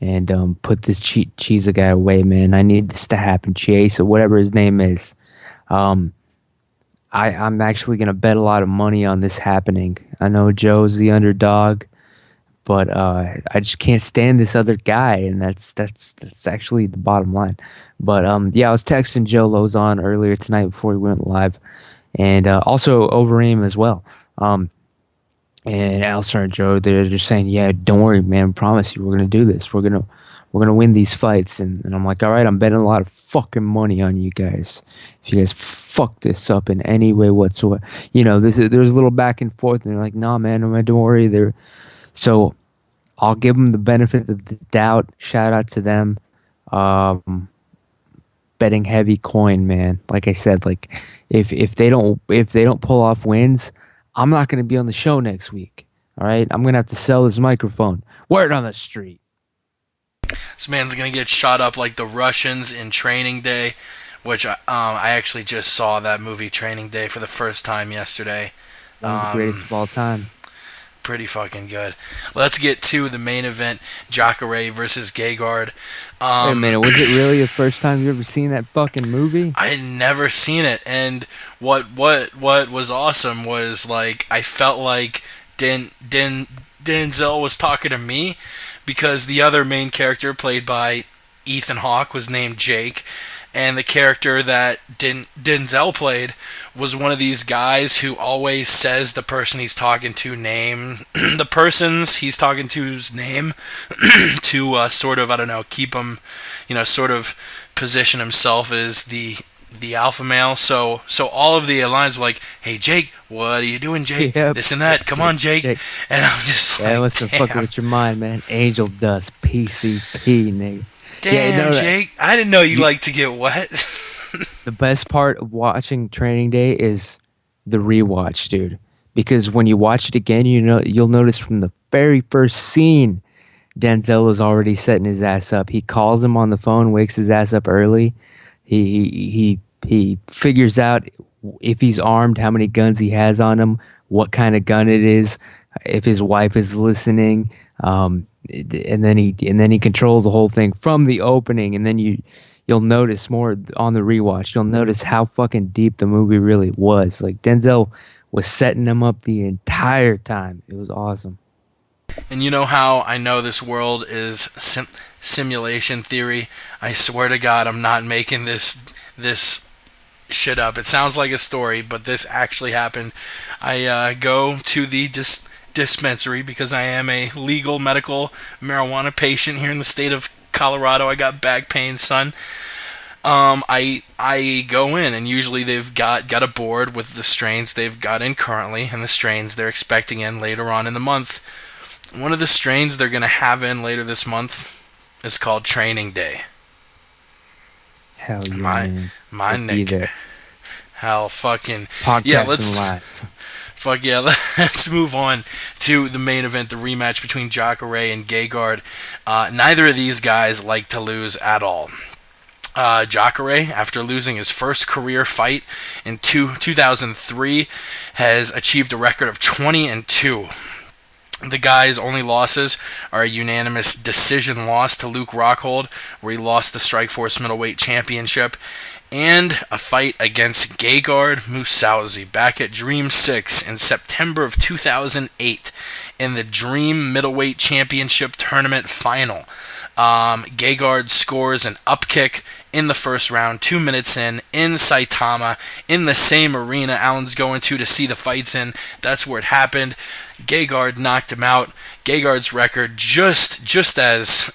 Speaker 4: and put this Chiesa guy away, man. I need this to happen. Chiesa, whatever his name is. I'm actually going to bet a lot of money on this happening. I know Joe's the underdog, but I just can't stand this other guy, and that's actually the bottom line. But I was texting Joe Lauzon earlier tonight before we went live, and also Overeem as well. And Alistair and Joe, they're just saying, yeah, don't worry, man, I promise you, we're gonna do this. We're gonna win these fights. And I'm like, all right, I'm betting a lot of fucking money on you guys. If you guys fuck this up in any way whatsoever, there's a little back and forth, and they're like, nah, man, don't worry. So I'll give them the benefit of the doubt. Shout out to them. Betting heavy coin, man. Like I said, if they don't pull off wins, I'm not going to be on the show next week. All right, I'm going to have to sell this microphone. Word on the street.
Speaker 1: This man's going to get shot up like the Russians in Training Day, which I actually just saw that movie Training Day for the first time yesterday.
Speaker 4: One of the greatest of all time.
Speaker 1: Pretty fucking good. Let's get to the main event, Jacare versus Gegard.
Speaker 4: Wait a minute, was it really the first time you ever seen that fucking movie?
Speaker 1: I had never seen it, and what was awesome was, like, I felt like Denzel was talking to me, because the other main character, played by Ethan Hawke, was named Jake, and the character that Denzel played was one of these guys who always says the person he's talking to name, the person's he's talking to's name, to sort of, I don't know, keep him, sort of position himself as the alpha male. So all of the lines were like, "Hey Jake, what are you doing, Jake?
Speaker 4: Yep.
Speaker 1: This and that. Come on, Jake." And I'm just like,
Speaker 4: what's the fucking with your mind, man? Angel dust, PCP, nigga.
Speaker 1: Damn, Jake. I didn't know you like to get wet.
Speaker 4: The best part of watching Training Day is the rewatch, dude. Because when you watch it again, you'll notice from the very first scene, Denzel is already setting his ass up. He calls him on the phone, wakes his ass up early. He figures out if he's armed, how many guns he has on him, what kind of gun it is, if his wife is listening. And then he controls the whole thing from the opening, and then you'll notice more on the rewatch. You'll notice how fucking deep the movie really was. Like, Denzel was setting him up the entire time. It was awesome.
Speaker 1: And you know how I know this world is simulation theory? I swear to God, I'm not making this shit up. It sounds like a story, but this actually happened. I go to the dispensary because I am a legal medical marijuana patient here in the state of Colorado. I got back pain, son. I go in, and usually they've got a board with the strains they've got in currently and the strains they're expecting in later on in the month. One of the strains they're going to have in later this month is called Training Day.
Speaker 4: Hell yeah,
Speaker 1: my nigga. Hell fucking
Speaker 4: podcast,
Speaker 1: yeah, let's
Speaker 4: live.
Speaker 1: Fuck yeah, let's move on to the main event, the rematch between Jacare and Gegard. Neither of these guys like to lose at all. Jacare, after losing his first career fight in 2003, has achieved a record of 20-2. The guy's only losses are a unanimous decision loss to Luke Rockhold, where he lost the Strikeforce Middleweight Championship, and a fight against Gegard Mousasi back at Dream 6 in September of 2008 in the Dream Middleweight Championship Tournament Final. Gegard scores an upkick in the first round, 2 minutes in Saitama, in the same arena Allen's going to see the fights in. That's where it happened. Gegard knocked him out. Gegard's record just as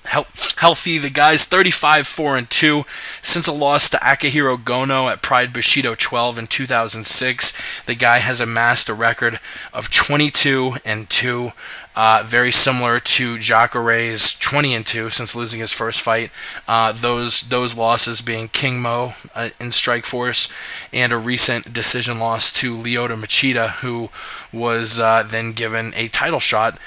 Speaker 1: healthy. The guy's 35-4-2 since a loss to Akihiro Gono at Pride Bushido 12 in 2006. The guy has amassed a record of 22-2, very similar to Jacare's 20-2 since losing his first fight. Those losses being King Mo in Strikeforce, and a recent decision loss to Lyoto Machida, who was then given a title shot.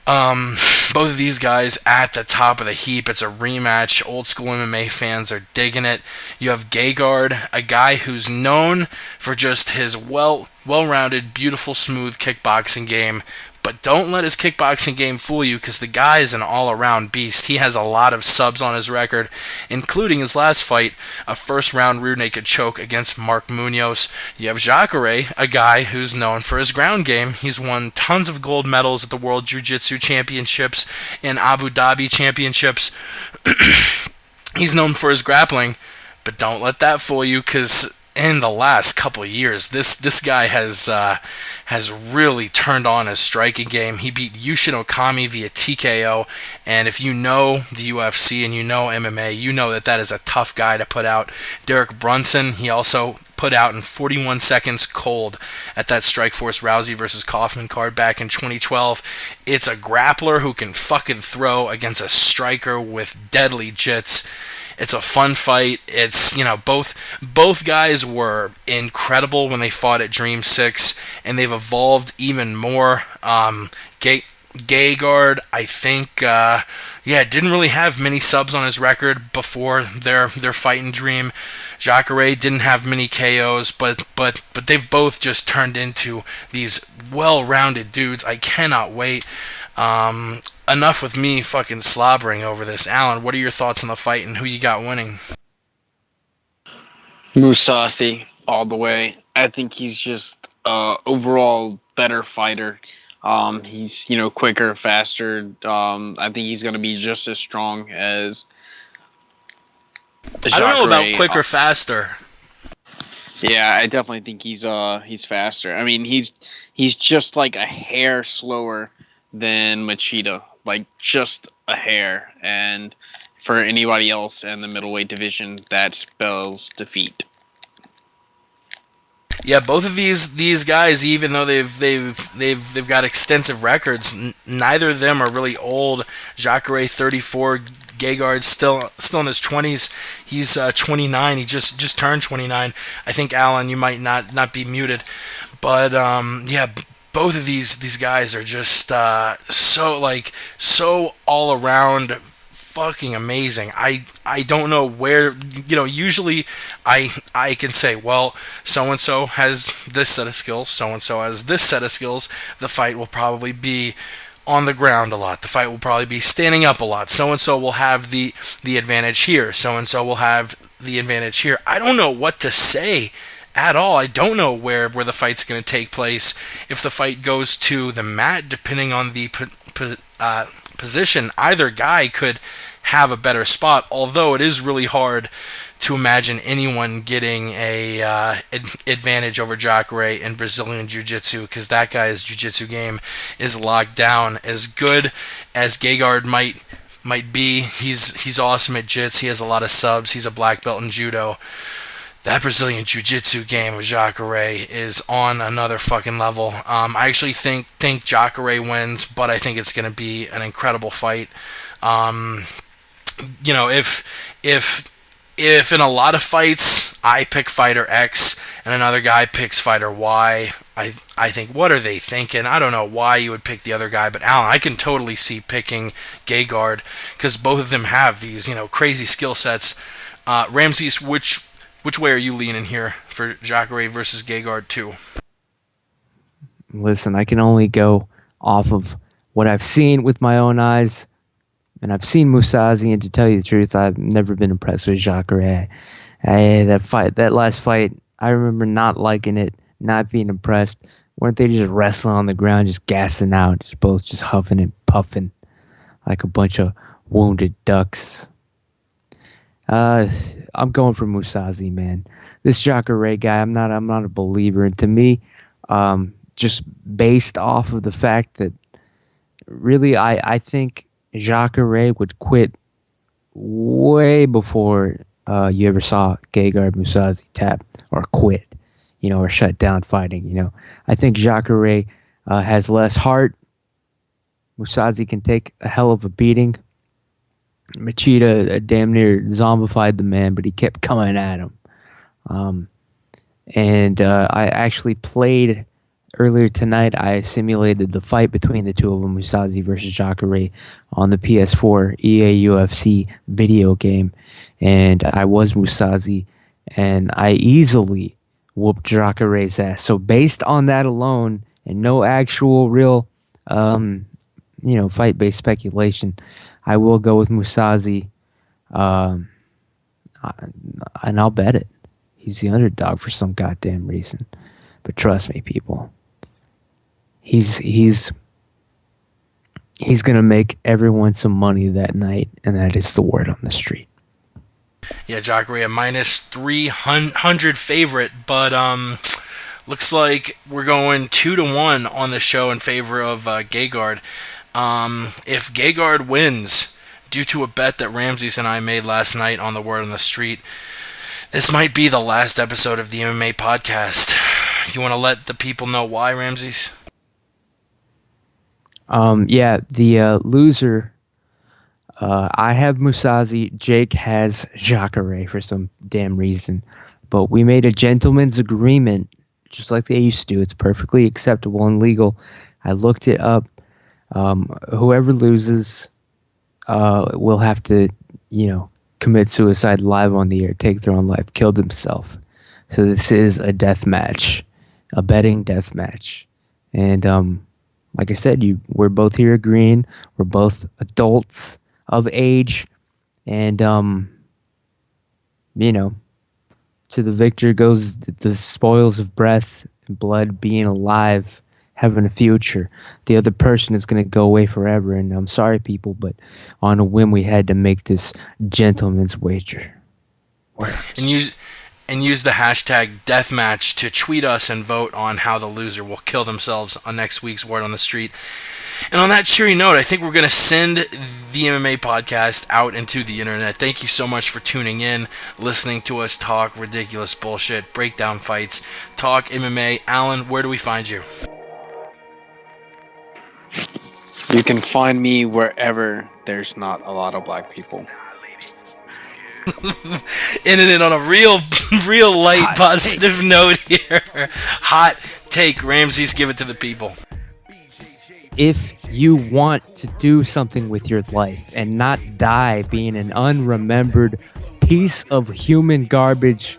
Speaker 1: Both of these guys at the top of the heap. It's a rematch. Old school MMA fans are digging it. You have Gegard, a guy who's known for just his well-rounded, beautiful, smooth kickboxing game. But don't let his kickboxing game fool you, because the guy is an all-around beast. He has a lot of subs on his record, including his last fight, a first-round rear naked choke against Mark Munoz. You have Jacare, a guy who's known for his ground game. He's won tons of gold medals at the World Jiu-Jitsu Championships and Abu Dhabi Championships. He's known for his grappling, but don't let that fool you, because in the last couple of years, this guy has really turned on his striking game. He beat Yushin Okami via TKO, and if you know the UFC and you know MMA, you know that is a tough guy to put out. Derek Brunson, he also put out in 41 seconds cold at that Strikeforce Rousey versus Kaufman card back in 2012. It's a grappler who can fucking throw against a striker with deadly jits. It's a fun fight. It's, both guys were incredible when they fought at Dream 6, and they've evolved even more. Gegard, I think, didn't really have many subs on his record before their fight in Dream. Jacare didn't have many KOs, but they've both just turned into these well-rounded dudes. I cannot wait. Enough with me fucking slobbering over this. Alan, what are your thoughts on the fight and who you got winning?
Speaker 3: Mousasi all the way. I think he's just overall better fighter. He's quicker, faster. I think he's going to be just as strong as
Speaker 1: I don't know about quicker, faster.
Speaker 3: Yeah, I definitely think he's faster. I mean, he's just like a hair slower than Machida, like just a hair. And for anybody else in the middleweight division, that spells defeat.
Speaker 1: Yeah, both of these guys, even though they've got extensive records, neither of them are really old. Jacare 34, Gegard still in his 20s. He's 29. He just turned 29. I think Alan, you might not be muted, but yeah, both of these guys are just so all around fucking amazing. I don't know where, usually I can say, well, so and so has this set of skills, so and so has this set of skills. The fight will probably be on the ground a lot. The fight will probably be standing up a lot. So and so will have the advantage here. So and so will have the advantage here. I don't know what to say at all. I don't know where the fight's going to take place. If the fight goes to the mat, depending on the position, either guy could have a better spot, although it is really hard to imagine anyone getting a advantage over Jacare in Brazilian Jiu-Jitsu, because that guy's Jiu-Jitsu game is locked down. As good as Gegard might be, he's awesome at Jits. He has a lot of subs. He's a black belt in Judo. That Brazilian Jiu-Jitsu game with Jacare is on another fucking level. I actually think Jacare wins, but I think it's going to be an incredible fight. If in a lot of fights I pick fighter X and another guy picks fighter Y, I think, what are they thinking? I don't know why you would pick the other guy, but Alan, I can totally see picking Gegard, because both of them have these crazy skill sets. Ramses, which way are you leaning here for Jacare versus Gegard 2?
Speaker 4: Listen, I can only go off of what I've seen with my own eyes, and I've seen Mousasi, and to tell you the truth, I've never been impressed with Jacare. That last fight, I remember not liking it, not being impressed. Weren't they just wrestling on the ground, just gassing out, just both just huffing and puffing like a bunch of wounded ducks? I'm going for Mousasi, man. This Jacare guy, I'm not a believer. And to me, just based off of the fact that really I think Jacare would quit way before you ever saw Gegard Mousasi tap or quit, or shut down fighting. I think Jacare has less heart. Mousasi can take a hell of a beating. Machida damn near zombified the man, but he kept coming at him. I actually played earlier tonight. I simulated the fight between the two of them, Mousasi versus Jacare, on the PS4 EA UFC video game, and I was Mousasi, and I easily whooped Jacare's ass. So based on that alone, and no actual real, fight-based speculation, I will go with Mousasi, and I'll bet it. He's the underdog for some goddamn reason. But trust me, people, he's gonna make everyone some money that night, and that is the word on the street.
Speaker 1: Yeah, Jacare a minus 300 favorite, but looks like we're going 2-1 on the show in favor of Gegard. If Gegard wins, due to a bet that Ramses and I made last night on the Word on the Street, this might be the last episode of the MMA podcast. You want to let the people know why, Ramses?
Speaker 4: The loser, I have Mousasi, Jake has Jacare for some damn reason, but we made a gentleman's agreement, just like they used to. It's perfectly acceptable and legal. I looked it up. Whoever loses will have to, commit suicide live on the air, take their own life, killed himself. So this is a death match, a betting death match. And like I said, we're both here agreeing. We're both adults of age. And, you know, to the victor goes the spoils of breath and blood, being alive, having a future. The other person is going to go away forever. And I'm sorry, people, but on a whim, we had to make this gentleman's wager.
Speaker 1: And use the hashtag deathmatch to tweet us and vote on how the loser will kill themselves on next week's Word on the Street. And on that cheery note, I think we're going to send the MMA podcast out into the internet. Thank you so much for tuning in, listening to us talk ridiculous bullshit, break down fights, talk MMA. Alan, where do we find you?
Speaker 3: You can find me wherever there's not a lot of black people.
Speaker 1: Ending it on a real light, hot positive note here. Hot take. Ramses, give it to the people.
Speaker 4: If you want to do something with your life and not die being an unremembered piece of human garbage,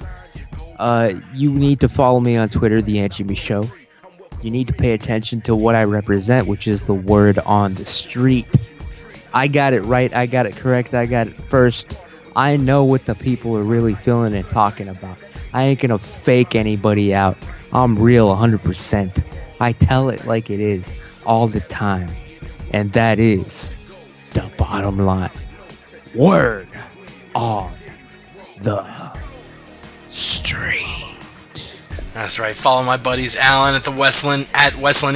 Speaker 4: you need to follow me on Twitter, The Aunt Jimmy Show. You need to pay attention to what I represent, which is the word on the street. I got it right. I got it correct. I got it first. I know what the people are really feeling and talking about. I ain't gonna fake anybody out. I'm real 100%. I tell it like it is all the time. And that is the bottom line. Word on the street.
Speaker 1: That's right. Follow my buddies Alan at Westland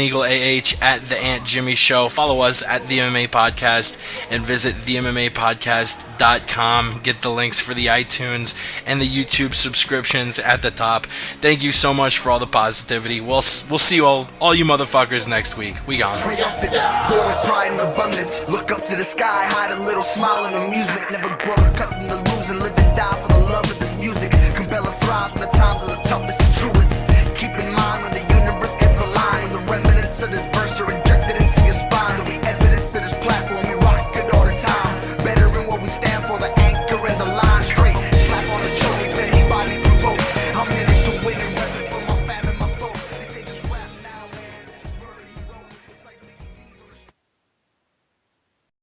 Speaker 1: Eagle AH, at the Aunt Jimmy Show. Follow us at the MMA Podcast and visit themmapodcast.com. Get the links for the iTunes and the YouTube subscriptions at the top. Thank you so much for all the positivity. We'll see you all you motherfuckers next week. We gone.
Speaker 12: Pride and abundance. Look up to the sky, hide a little smile and amusement. Never grown accustomed to lose and live and die for